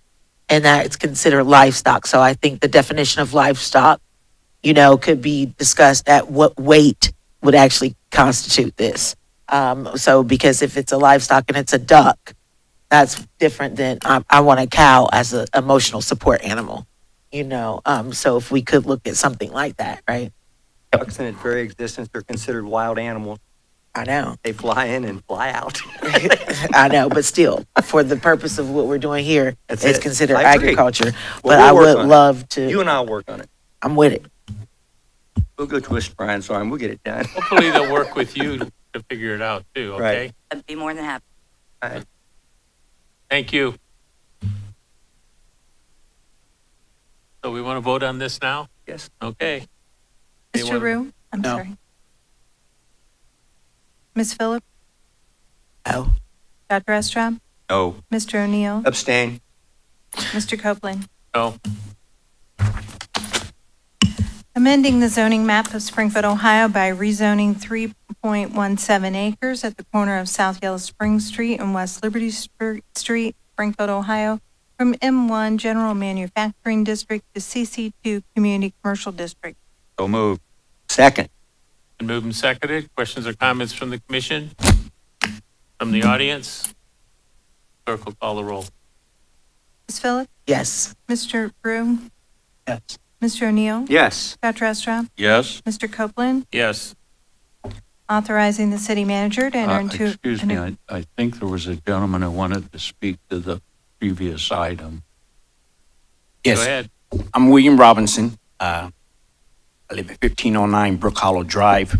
and that it's considered livestock. So I think the definition of livestock, could be discussed at what weight would actually constitute this. So because if it's a livestock and it's a duck, that's different than I want a cow as an emotional support animal. So if we could look at something like that, right? Ducks in its very existence are considered wild animals. I know. They fly in and fly out. I know, but still, for the purpose of what we're doing here, That's it's it. considered I agree. agriculture. Well, But I we'll work would on it. love to. You and I'll work on it. I'm with it. We'll go twist Brian's arm. We'll get it done. Hopefully they'll work with you to figure it out too, okay? Right. I'd be more than happy. Thank you. So we want to vote on this now? Yes. Okay. Mr. Anyone- Rue? I'm No. sorry. Ms. Phillips? Oh. Dr. Estrop? No. Mr. O'Neill? Abstain. Mr. Copeland? No. Amending the zoning map of Springfield, Ohio by rezoning 3.17 acres at the corner of South Yellow Spring Street and West Liberty Street, Springfield, Ohio, from M1 General Manufacturing District to CC2 Community Commercial District. So moved. Second. Been moved and seconded. Questions or comments from the commission? From the audience? Clerk will call the roll. Ms. Phillips? Yes. Mr. Rue? Yes. Mr. O'Neill? Yes. Dr. Estrop? Yes. Mr. Copeland? Yes. Authorizing the city manager to enter into. Excuse me, I think there was a gentleman who wanted to speak to the previous item. Go ahead. I'm William Robinson. I live at 1509 Brook Hollow Drive,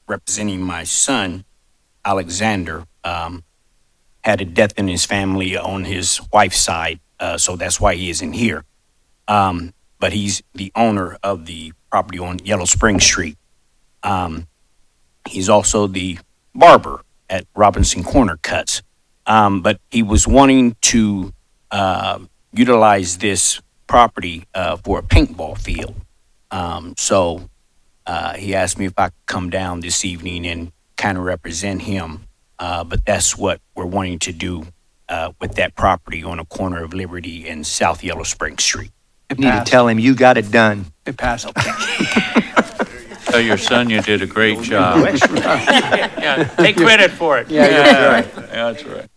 representing my son, Alexander. Had a death in his family on his wife's side, so that's why he isn't here. But he's the owner of the property on Yellow Spring Street. He's also the barber at Robinson Corner Cuts. But he was wanting to utilize this property for a paintball field. So He asked me if I could come down this evening and kind of represent him. But that's what we're wanting to do with that property on the corner of Liberty and South Yellow Spring Street. You need to tell him you got it done. It passed. Tell your son you did a great job. Yeah, take credit for it. Yeah, that's right. Yeah, that's right.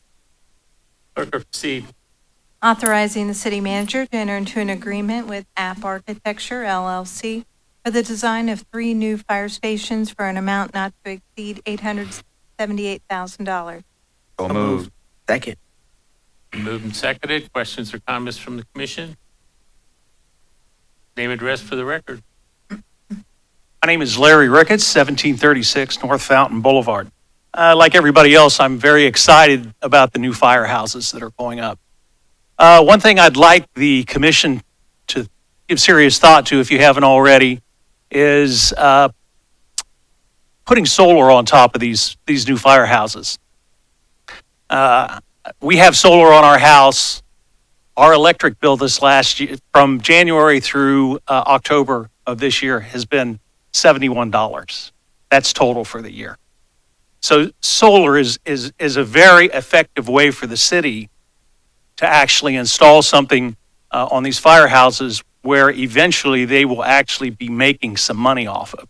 Clerk, proceed. Authorizing the city manager to enter into an agreement with App Architecture LLC for the design of 3 new fire stations for an amount not to exceed $878,000. So moved. Second. Moved and seconded. Questions or comments from the commission? Name and address for the record. My name is Larry Ricketts, 1736 North Fountain Boulevard. Like everybody else, I'm very excited about the new firehouses that are going up. One thing I'd like the commission to give serious thought to, if you haven't already, is putting solar on top of these new firehouses. We have solar on our house. Our electric bill this last year, from January through October of this year, has been $71. That's total for the year. So solar is a very effective way for the city to actually install something on these firehouses where eventually they will actually be making some money off of,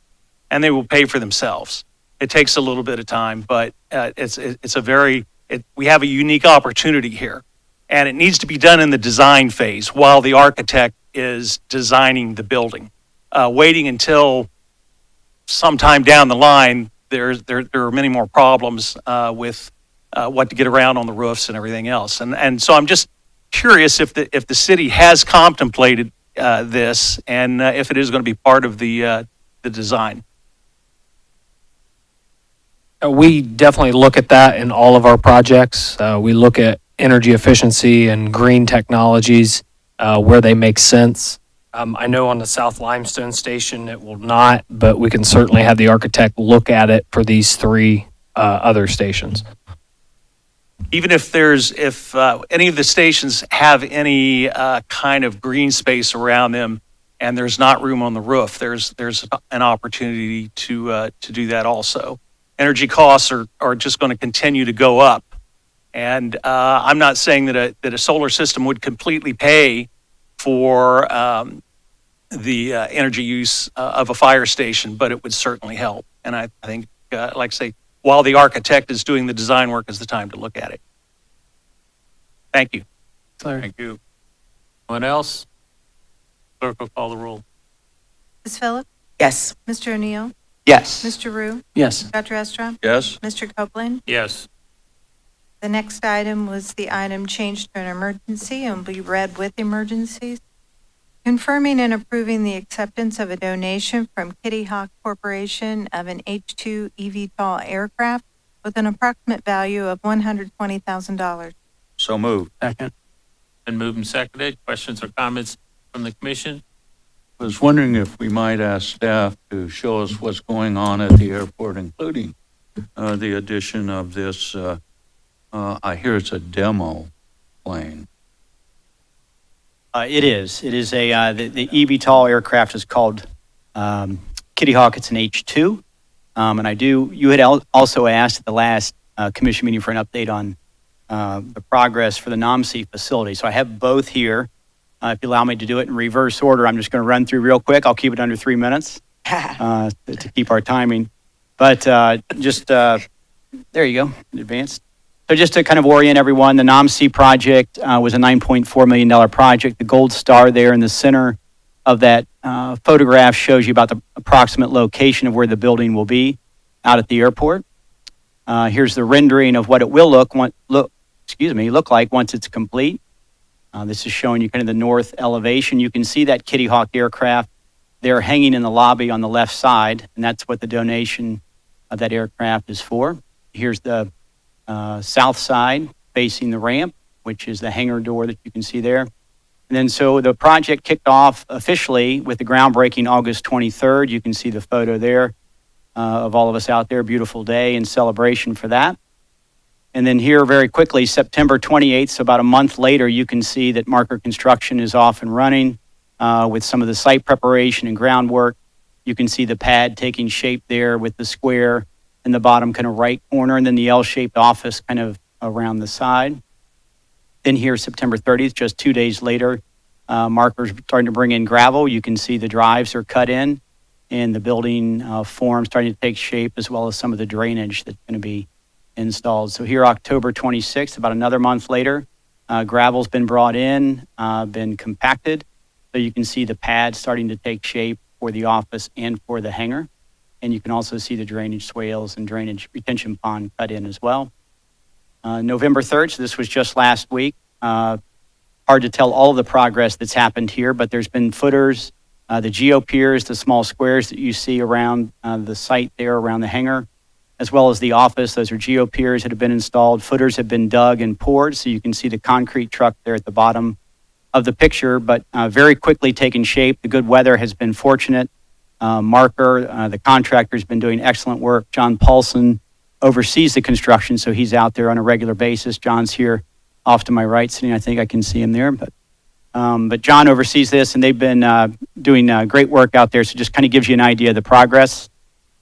and they will pay for themselves. It takes a little bit of time, but we have a unique opportunity here, and it needs to be done in the design phase while the architect is designing the building. Waiting until sometime down the line, there are many more problems with what to get around on the roofs and everything else. And so I'm just curious if the city has contemplated this and if it is going to be part of the design. We definitely look at that in all of our projects. We look at energy efficiency and green technologies where they make sense. I know on the South Limestone Station it will not, but we can certainly have the architect look at it for these 3 other stations. Even if any of the stations have any kind of green space around them and there's not room on the roof, there's an opportunity to do that also. Energy costs are just going to continue to go up. And I'm not saying that a solar system would completely pay for the energy use of a fire station, but it would certainly help. And I think, like I say, while the architect is doing the design work, is the time to look at it. Thank you. Thank you. Anyone else? Clerk will call the roll. Ms. Phillips? Yes. Mr. O'Neill? Yes. Mr. Rue? Yes. Dr. Estra? Yes? Mr. Copeland? Yes. The next item was the item changed to an emergency and will be read with emergencies. Confirming and approving the acceptance of a donation from Kitty Hawk Corporation of an H-2 eVTOL aircraft with an approximate value of $120,000. So moved. Second. Been moved and seconded. Questions or comments from the commission? I was wondering if we might ask staff to show us what's going on at the airport, including the addition of this, I hear it's a demo plane. It is. It is the eVTOL aircraft is called Kitty Hawk. It's an H-2. And you had also asked at the last commission meeting for an update on the progress for the NOMC facility. So I have both here. If you allow me to do it in reverse order, I'm just going to run through real quick. I'll keep it under 3 minutes to keep our timing. But there you go, in advance. So just to kind of orient everyone, the NOMC project was a $9.4 million project. The gold star there in the center of that photograph shows you about the approximate location of where the building will be out at the airport. Here's the rendering of what it will look like once it's complete. This is showing you kind of the north elevation. You can see that Kitty Hawk aircraft there hanging in the lobby on the left side, and that's what the donation of that aircraft is for. Here's the south side facing the ramp, which is the hangar door that you can see there. And then so the project kicked off officially with the groundbreaking August 23rd. You can see the photo there of all of us out there. Beautiful day in celebration for that. And then here very quickly, September 28th, so about a month later, you can see that Marker Construction is off and running with some of the site preparation and groundwork. You can see the pad taking shape there with the square in the bottom kind of right corner, and then the L-shaped office kind of around the side. Then here, September 30th, just 2 days later, markers starting to bring in gravel. You can see the drives are cut in and the building form starting to take shape, as well as some of the drainage that's going to be installed. So here, October 26th, about another month later, gravel's been brought in, been compacted. So you can see the pad starting to take shape for the office and for the hangar. And you can also see the drainage swales and drainage retention pond cut in as well. November 3rd, so this was just last week. Hard to tell all of the progress that's happened here, but there's been footers, the geopiers, the small squares that you see around the site there, around the hangar, as well as the office. Those are geopiers that have been installed. Footers have been dug and poured, so you can see the concrete truck there at the bottom of the picture, but very quickly taken shape. The good weather has been fortunate. Marker, the contractor, has been doing excellent work. John Paulson oversees the construction, so he's out there on a regular basis. John's here off to my right, sitting. I think I can see him there, but John oversees this, and they've been doing great work out there. So just kind of gives you an idea of the progress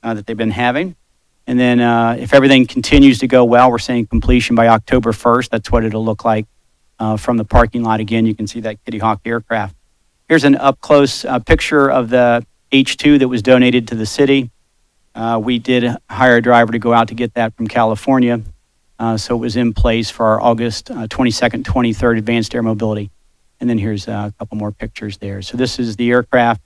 that they've been having. And then if everything continues to go well, we're saying completion by October 1st. That's what it'll look like from the parking lot. Again, you can see that Kitty Hawk aircraft. Here's an up-close picture of the H-2 that was donated to the city. We did hire a driver to go out to get that from California. So it was in place for our August 22nd, 23rd Advanced Air Mobility. And then here's a couple more pictures there. So this is the aircraft,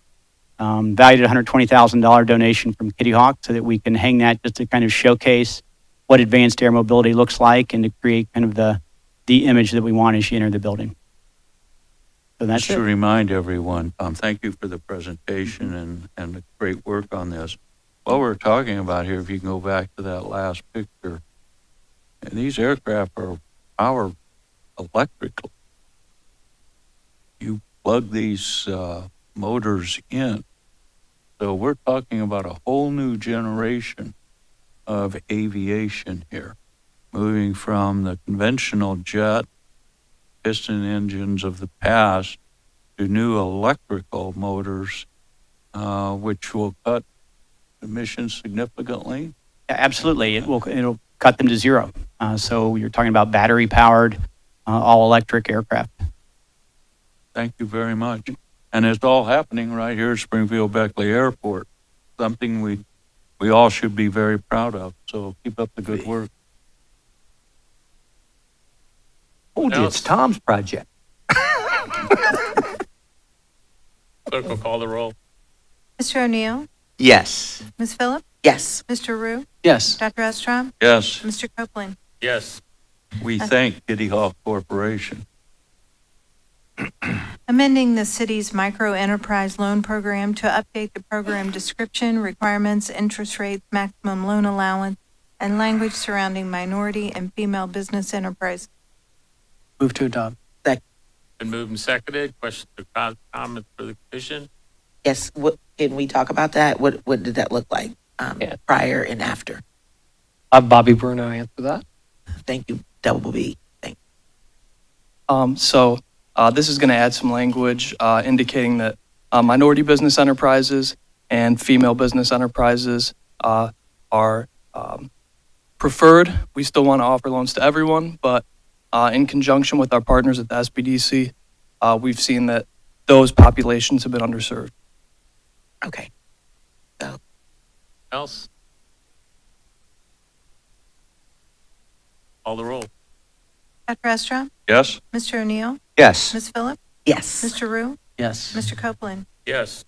valued at $120,000 donation from Kitty Hawk, so that we can hang that just to kind of showcase what advanced air mobility looks like and to create kind of the image that we want as you enter the building. So that's Just to remind everyone, thank you for the presentation and the great work on this. What we're talking about here, if you can go back to that last picture, and these aircraft are powered electrically. You plug these motors in. So we're talking about a whole new generation of aviation here, moving from the conventional jet piston engines of the past to new electrical motors, which will cut emissions significantly. Yeah, absolutely. It'll cut them to zero. So you're talking about battery-powered, all-electric aircraft. Thank you very much. And it's all happening right here at Springfield Beckley Airport, something we all should be very proud of. So keep up the good work. Told you it's Tom's project. Clerk will call the roll. Mr. O'Neill? Yes. Ms. Phillip? Yes. Mr. Rue? Yes. Dr. Estrom? Yes, Mr. Copeland? Yes. we thank Kitty Hawk Corporation. Amending the city's micro enterprise loan program to update the program description, requirements, interest rates, maximum loan allowance, and language surrounding minority and female business enterprise. Move to adopt. Been moved and seconded. Questions or comments for the commission? Yes. What, can we talk about that? What did that look like Yeah. prior and after? Bobby Bruno answer that. Thank you, Double B. Thank So this is going to add some language indicating that minority business enterprises and female business enterprises are preferred. We still want to offer loans to everyone, but in conjunction with our partners at the SBDC, we've seen that those populations have been underserved. Okay. Else? Call the roll. Dr. Estrom? Yes? Mr. O'Neill? Yes. Ms. Phillip? Yes. Mr. Rue? Yes. Mr. Copeland? Yes.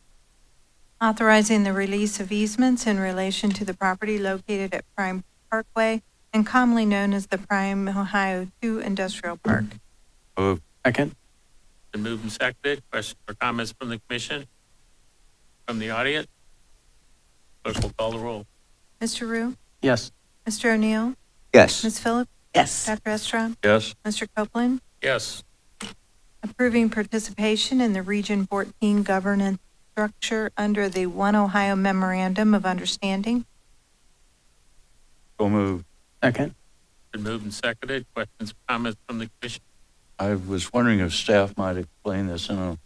Authorizing the release of easements in relation to the property located at Prime Parkway and commonly known as the Prime Ohio 2 Industrial Park. Move. Second. Been moved and seconded. Questions or comments from the commission? From the audience? Clerk will call the roll. Mr. Rue? Yes. Mr. O'Neill? Yes. Ms. Phillip? Yes. Dr. Estrom? Yes? Mr. Copeland? Yes. Approving participation in the Region 14 governance structure under the One Ohio Memorandum of Understanding. So moved. Second. Been moved and seconded. Questions or comments from the commission? I was wondering if staff might explain this in a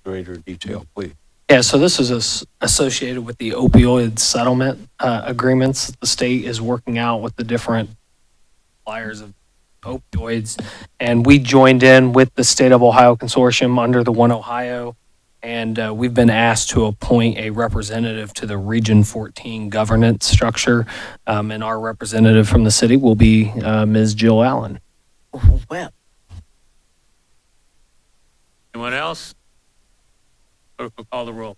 greater detail, please. Yeah, so this is associated with the opioid settlement agreements that the state is working out with the different suppliers of opioids. And we joined in with the State of Ohio Consortium under the One Ohio. And we've been asked to appoint a representative to the Region 14 governance structure. And our representative from the city will be Ms. Jill Allen. Well, Anyone else? Clerk will call the roll.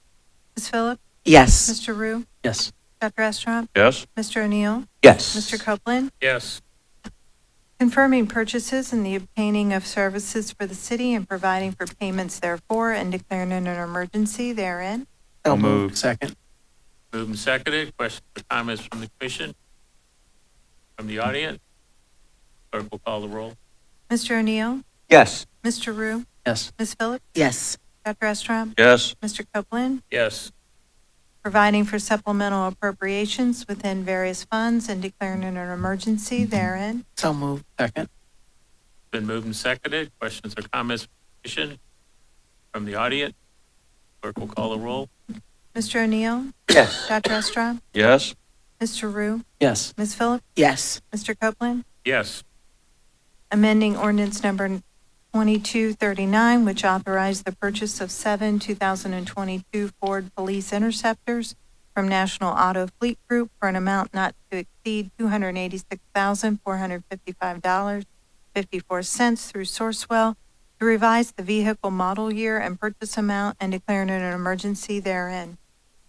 Ms. Phillips? yes. Mr. Rue? Yes. Dr. Estrop? Yes? Mr. O'Neill? Yes. Mr. Copeland? Yes. Confirming purchases and the obtaining of services for the city and providing for payments therefore and declaring an emergency therein. So moved. Second. Moved and seconded. Questions or comments from the commission? From the audience? Clerk will call the roll. Mr. O'Neill? Yes. Mr. Rue? Yes. Ms. Phillips? Yes. Dr. Estrop? Yes? Mr. Copeland? Yes. Providing for supplemental appropriations within various funds and declaring an emergency therein. So moved. Second. Been moved and seconded. Questions or comments from the commission? From the audience? Clerk will call the roll. Mr. O'Neill? Yes. Dr. Estrop? Yes? Mr. Rue? Yes. Ms. Phillips? Yes. Mr. Copeland? Yes. Amending ordinance number 2239, which authorized the purchase of 7 2022 Ford Police Interceptors from National Auto Fleet Group for an amount not to exceed $286,455.54 through Sourcewell to revise the vehicle model year and purchase amount and declaring an emergency therein.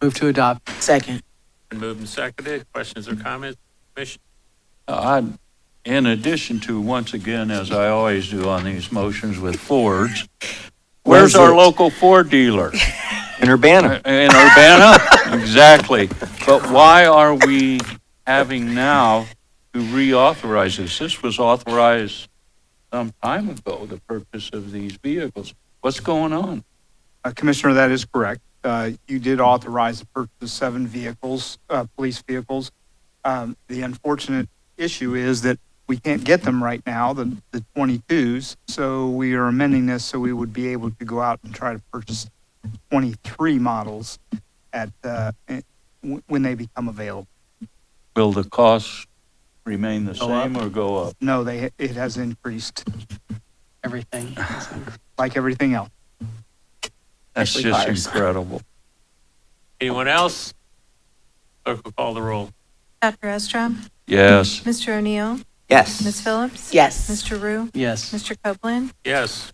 Move to adopt. Second. Been moved and seconded. Questions or comments? Commission? In addition to, once again, as I always do on these motions with Fords, where's our local Ford dealer? In Urbana. In Urbana? Exactly. But why are we having now to reauthorize this? This was authorized some time ago, the purchase of these vehicles. What's going on? Commissioner, that is correct. You did authorize the purchase of 7 vehicles, police vehicles. The unfortunate issue is that we can't get them right now, the 22s. So we are amending this so we would be able to go out and try to purchase 23 models at when they become available. Will the cost remain the same or go up? No, it has increased Everything. like everything else. That's Especially just cars. incredible. Anyone else? Clerk will call the roll. Dr. Estrop? Yes. Mr. O'Neill? Yes. Ms. Phillips? Yes. Mr. Rue? Yes. Mr. Copeland? Yes.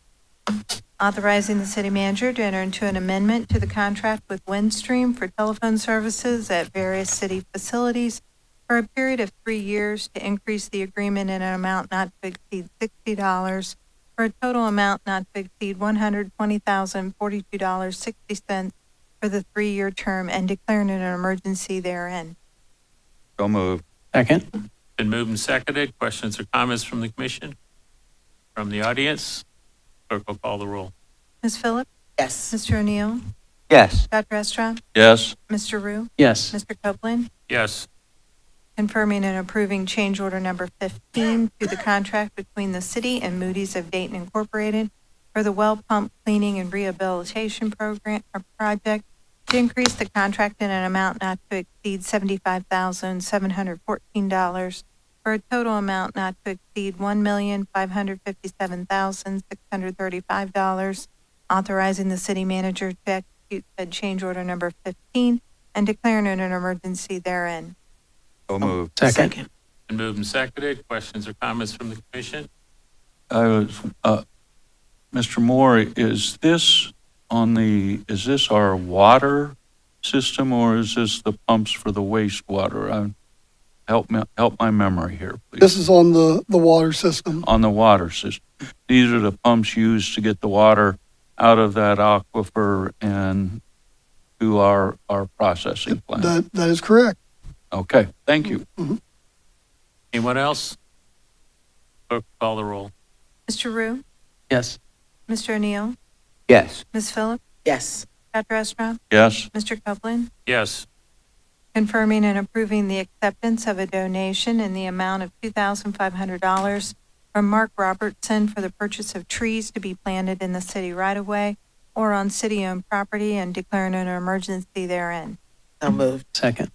Authorizing the city manager to enter into an amendment to the contract with Windstream for telephone services at various city facilities for a period of 3 years to increase the agreement in an amount not to exceed $60 for a total amount not to exceed $120,042.60 for the 3-year term and declaring an emergency therein. So moved. Second. Been moved and seconded. Questions or comments from the commission? From the audience? Clerk will call the roll. Ms. Phillips? Yes. Mr. O'Neill? Yes. Dr. Estrop? Yes. Mr. Rue? Yes. Mr. Copeland? Yes. Confirming and approving change order number 15 to the contract between the city and Moody's of Dayton Incorporated for the well pump cleaning and rehabilitation program or project to increase the contract in an amount not to exceed $75,714 for a total amount not to exceed $1,557,635, authorizing the city manager to execute said change order number 15 and declaring it an emergency therein. So moved. Second. Been moved and seconded. Questions or comments from the commission? Mr. Moore, is this our water system or is this the pumps for the wastewater? Help my memory here, please. This is on the water system. On the water system. These are the pumps used to get the water out of that aquifer and to our processing plant. That is correct. Okay, thank you. Anyone else? Clerk will call the roll. Mr. Rue? Yes. Mr. O'Neill? Yes. Ms. Phillips? Yes. Dr. Estrop? Yes. Mr. Copeland? Yes. Confirming and approving the acceptance of a donation in the amount of $2,500 from Mark Robertson for the purchase of trees to be planted in the city right-of-way or on city-owned property and declaring an emergency therein. So moved. Second.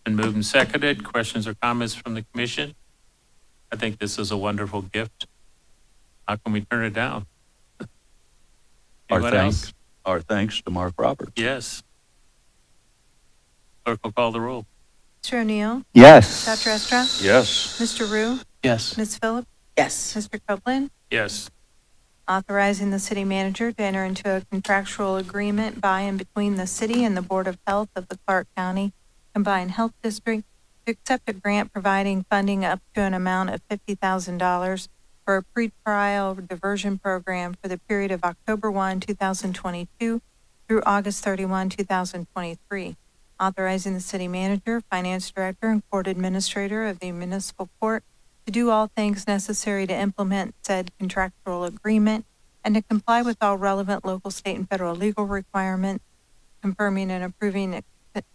Been moved and seconded. Questions or comments from the commission? I think this is a wonderful gift. How can we turn it down? Our Anyone thanks, else? our thanks to Mark Roberts. Yes. Clerk will call the roll. Mr. O'Neill? Yes. Dr. Estra? Yes. Mr. Rue? Yes. Ms. Phillips? Yes. Mr. Copeland? Yes. Authorizing the city manager to enter into a contractual agreement by and between the city and the Board of Health of the Clark County Combined Health District to accept a grant providing funding up to an amount of $50,000 for a pretrial diversion program for the period of October 1, 2022 through August 31, 2023. Authorizing the city manager, finance director, and court administrator of the municipal court to do all things necessary to implement said contractual agreement and to comply with all relevant local, state, and federal legal requirements, confirming and approving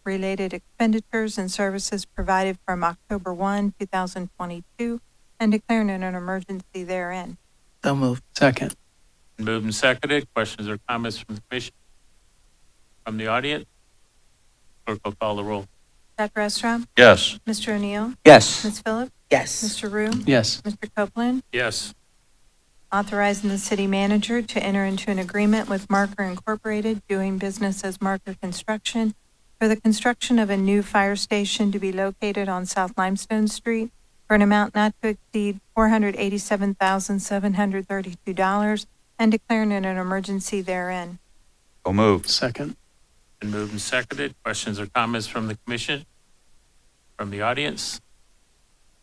related expenditures and services provided from October 1, 2022, and declaring an emergency therein. So moved. Second. Been moved and seconded. Questions or comments from the commission? From the audience? Clerk will call the roll. Dr. Estra? Yes. Mr. O'Neill? Yes. Ms. Phillips? Yes. Mr. Rue? Yes. Mr. Copeland? Yes. Authorizing the city manager to enter into an agreement with Marker Incorporated, doing business as Marker Construction, for the construction of a new fire station to be located on South Limestone Street for an amount not to exceed $487,732 and declaring it an emergency therein. So moved. Second. Been moved and seconded. Questions or comments from the commission? From the audience?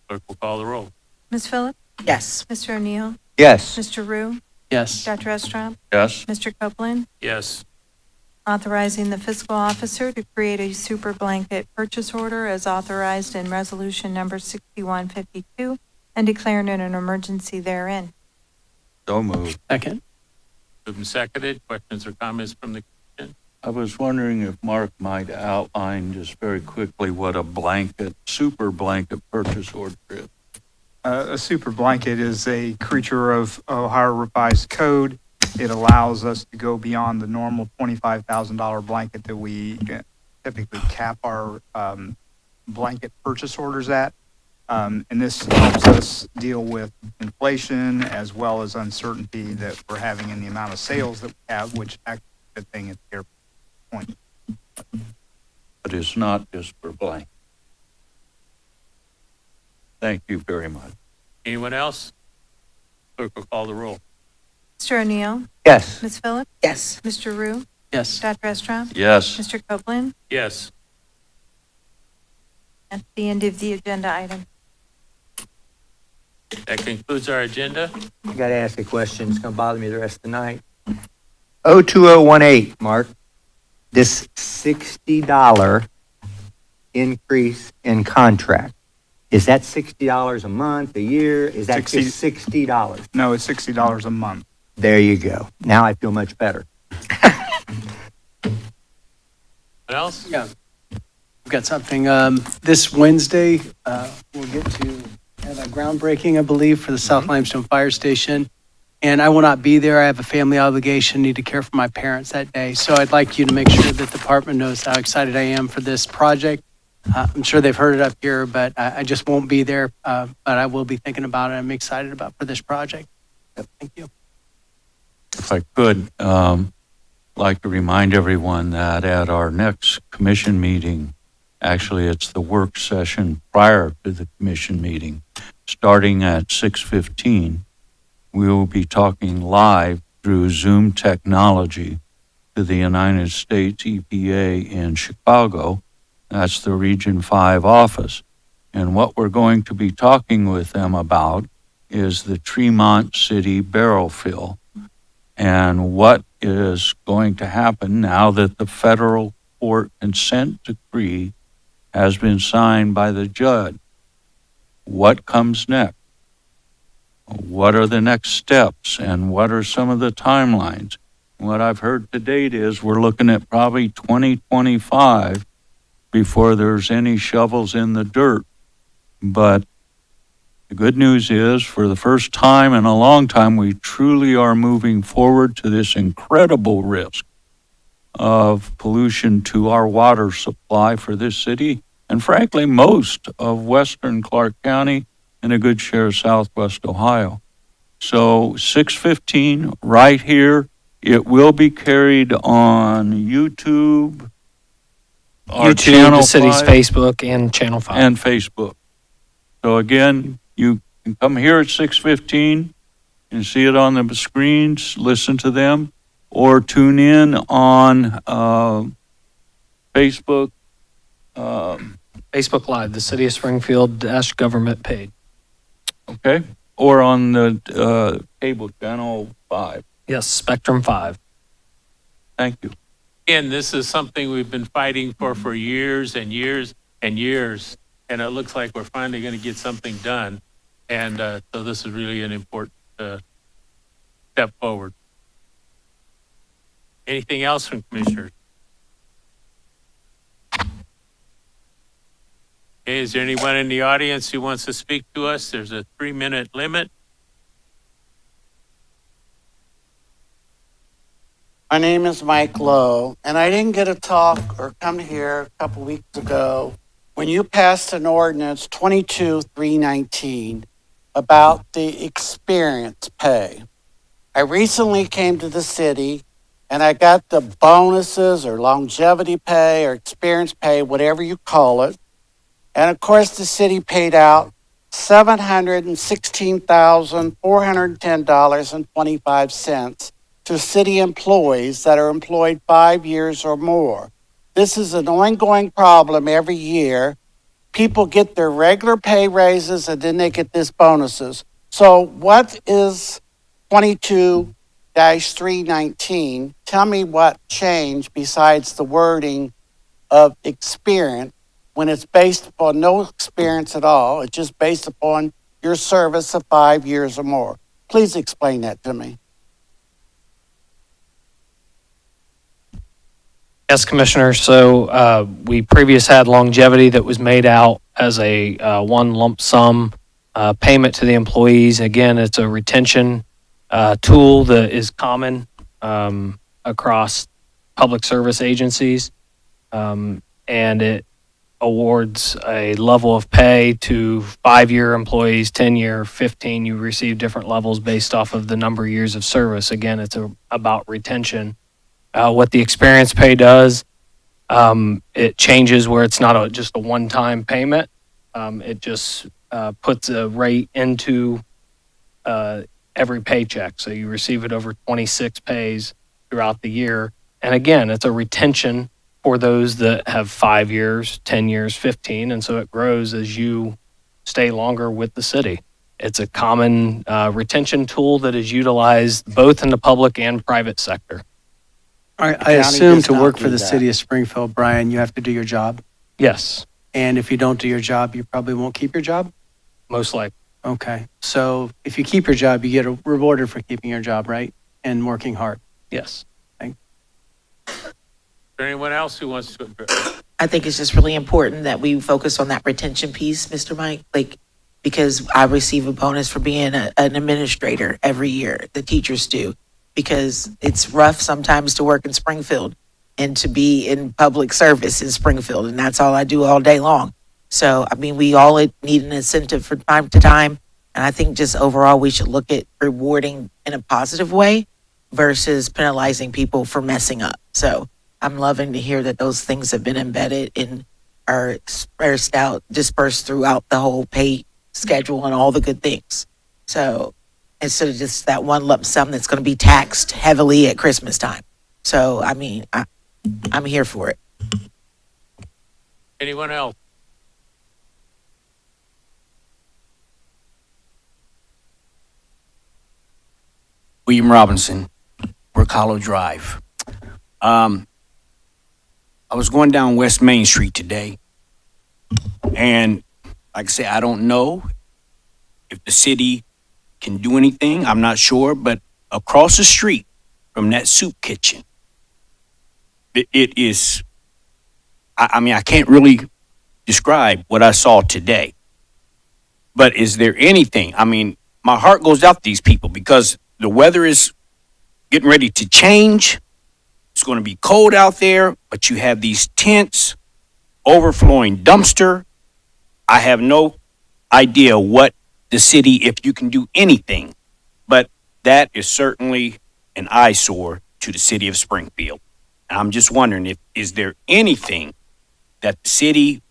Clerk will call the roll. Ms. Phillips? Yes. Mr. O'Neill? Yes. Mr. Rue? Yes. Dr. Estrop? Yes. Mr. Copeland? Yes. Authorizing the fiscal officer to create a super blanket purchase order as authorized in resolution number 6152 and declaring it an emergency therein. So moved. Second. Moved and seconded. Questions or comments from the commission? I was wondering if Mark might outline just very quickly what a super blanket purchase order is. A super blanket is a creature of Ohio Revised Code. It allows us to go beyond the normal $25,000 blanket that we typically cap our blanket purchase orders at. And this helps us deal with inflation as well as uncertainty that we're having in the amount of sales that we have, which actually is a good thing at the point. But it's not just for blank. Thank you very much. Anyone else? Clerk will call the roll. Mr. O'Neill? Yes. Ms. Phillips? Yes. Mr. Rue? Yes. Dr. Estrop? Yes. Mr. Copeland? Yes. That's the end of the agenda item. That concludes our agenda. I got to ask a question. It's going to bother me the rest of the night. 02018, Mark. This $60 increase in contract, is that $60 a month, a year? Is that just $60? No, it's $60 a month. There you go. Now I feel much better. What else? Yeah. We've got something, this Wednesday, we'll get to have a groundbreaking, I believe, for the South Limestone Fire Station. And I will not be there. I have a family obligation, need to care for my parents that day. So I'd like you to make sure that the department knows how excited I am for this project. I'm sure they've heard it up here, but I just won't be there. But I will be thinking about it. I'm excited about for this project. So, thank you. If I could, like to remind everyone that at our next commission meeting, actually it's the work session prior to the commission meeting, starting at 6:15, we will be talking live through Zoom technology to the United States EPA in Chicago. That's the Region 5 office. And what we're going to be talking with them about is the Tremont City barrel fill and what is going to happen now that the federal court consent decree has been signed by the judge. What comes next? What are the next steps and what are some of the timelines? What I've heard to date is we're looking at probably 2025 before there's any shovels in the dirt. But The good news is, for the first time in a long time, we truly are moving forward to this incredible risk of pollution to our water supply for this city, and frankly, most of western Clark County and a good share of southwest Ohio. So 6:15 right here. It will be carried on YouTube, our YouTube, Channel the city's 5, Facebook, and Channel 5. and Facebook. So again, you can come here at 6:15 and see it on the screens, listen to them, or tune in on Facebook. Facebook Live, the City of Springfield government page. Okay, or on the cable channel 5. Yes, Spectrum 5. Thank you. Again, this is something we've been fighting for years and years and years, and it looks like we're finally going to get something done. And so this is really an important step forward. Anything else from commissioners? Okay, is there anyone in the audience who wants to speak to us? There's a 3-minute limit. My name is Mike Lowe, and I didn't get a talk or come here a couple weeks ago when you passed an ordinance 22-319 about the experience pay. I recently came to the city and I got the bonuses or longevity pay or experience pay, whatever you call it. And of course, the city paid out $716,410.25 to city employees that are employed 5 years or more. This is an ongoing problem every year. People get their regular pay raises and then they get these bonuses. So what is 22-319? Tell me what changed besides the wording of experience when it's based upon no experience at all. It's just based upon your service of 5 years or more. Please explain that to me. Yes, Commissioner. So we previously had longevity that was made out as a one lump sum payment to the employees. Again, it's a retention tool that is common across public service agencies, and it awards a level of pay to 5-year employees, 10-year, 15. You receive different levels based off of the number of years of service. Again, it's about retention. What the experience pay does, it changes where it's not just a one-time payment. It just puts a rate into every paycheck. So you receive it over 26 pays throughout the year. And again, it's a retention for those that have 5 years, 10 years, 15. And so it grows as you stay longer with the city. It's a common retention tool that is utilized both in the public and private sector. I assume to work for the city of Springfield, Brian, you have to do your job. Yes, And if you don't do your job, you probably won't keep your job. most likely. Okay. So if you keep your job, you get rewarded for keeping your job, right? And working hard. Yes. Is there anyone else who wants to address? I think it's just really important that we focus on that retention piece, Mr. Mike, because I receive a bonus for being an administrator every year. The teachers do, because it's rough sometimes to work in Springfield and to be in public service in Springfield. And that's all I do all day long. So, I mean, we all need an incentive from time to time. And I think just overall, we should look at rewarding in a positive way versus penalizing people for messing up. So I'm loving to hear that those things have been embedded and are dispersed throughout the whole pay schedule and all the good things. So instead of just that one lump sum that's going to be taxed heavily at Christmas time. So, I mean, I'm here for it. Anyone else? William Robinson, Brook Hollow Drive. I was going down West Main Street today, and like I say, I don't know if the city can do anything. I'm not sure, but across the street from that soup kitchen, it is, I mean, I can't really describe what I saw today, But is there anything? I mean, my heart goes out to these people because the weather is getting ready to change. It's going to be cold out there, but you have these tents, overflowing dumpster. I have no idea what the city, if you can do anything, but that is certainly an eyesore to the city of Springfield. And I'm just wondering is there anything that the city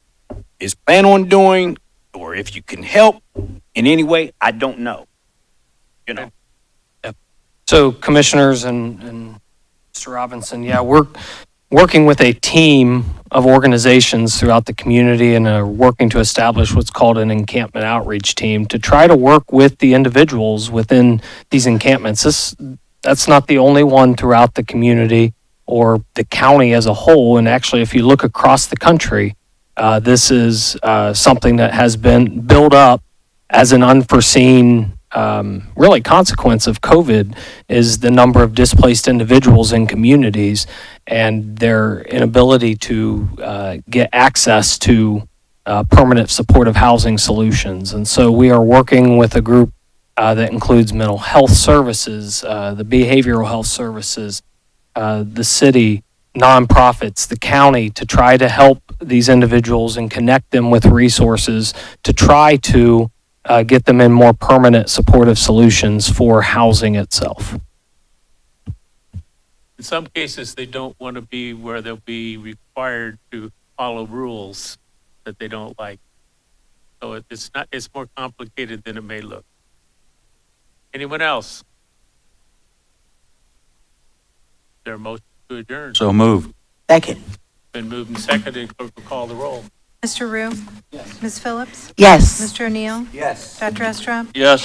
is planning on doing, or if you can help in any way? I don't know. You know. So commissioners and Mr. Robinson, yeah, we're working with a team of organizations throughout the community and are working to establish what's called an encampment outreach team to try to work with the individuals within these encampments. That's not the only one throughout the community or the county as a whole. And actually, if you look across the country, this is something that has been built up as an unforeseen really consequence of COVID is the number of displaced individuals in communities and their inability to get access to permanent supportive housing solutions. And so we are working with a group that includes mental health services, the behavioral health services, the city, nonprofits, the county, to try to help these individuals and connect them with resources to try to get them in more permanent supportive solutions for housing itself. In some cases, they don't want to be where they'll be required to follow rules that they don't like. So it's more complicated than it may look. Anyone else? Is there a motion to adjourn? So moved. Second. Been moved and seconded. Clerk will call the roll. Mr. Rue? Yes. Ms. Phillips? Yes. Mr. O'Neill? Yes. Dr. Estrop? Yes.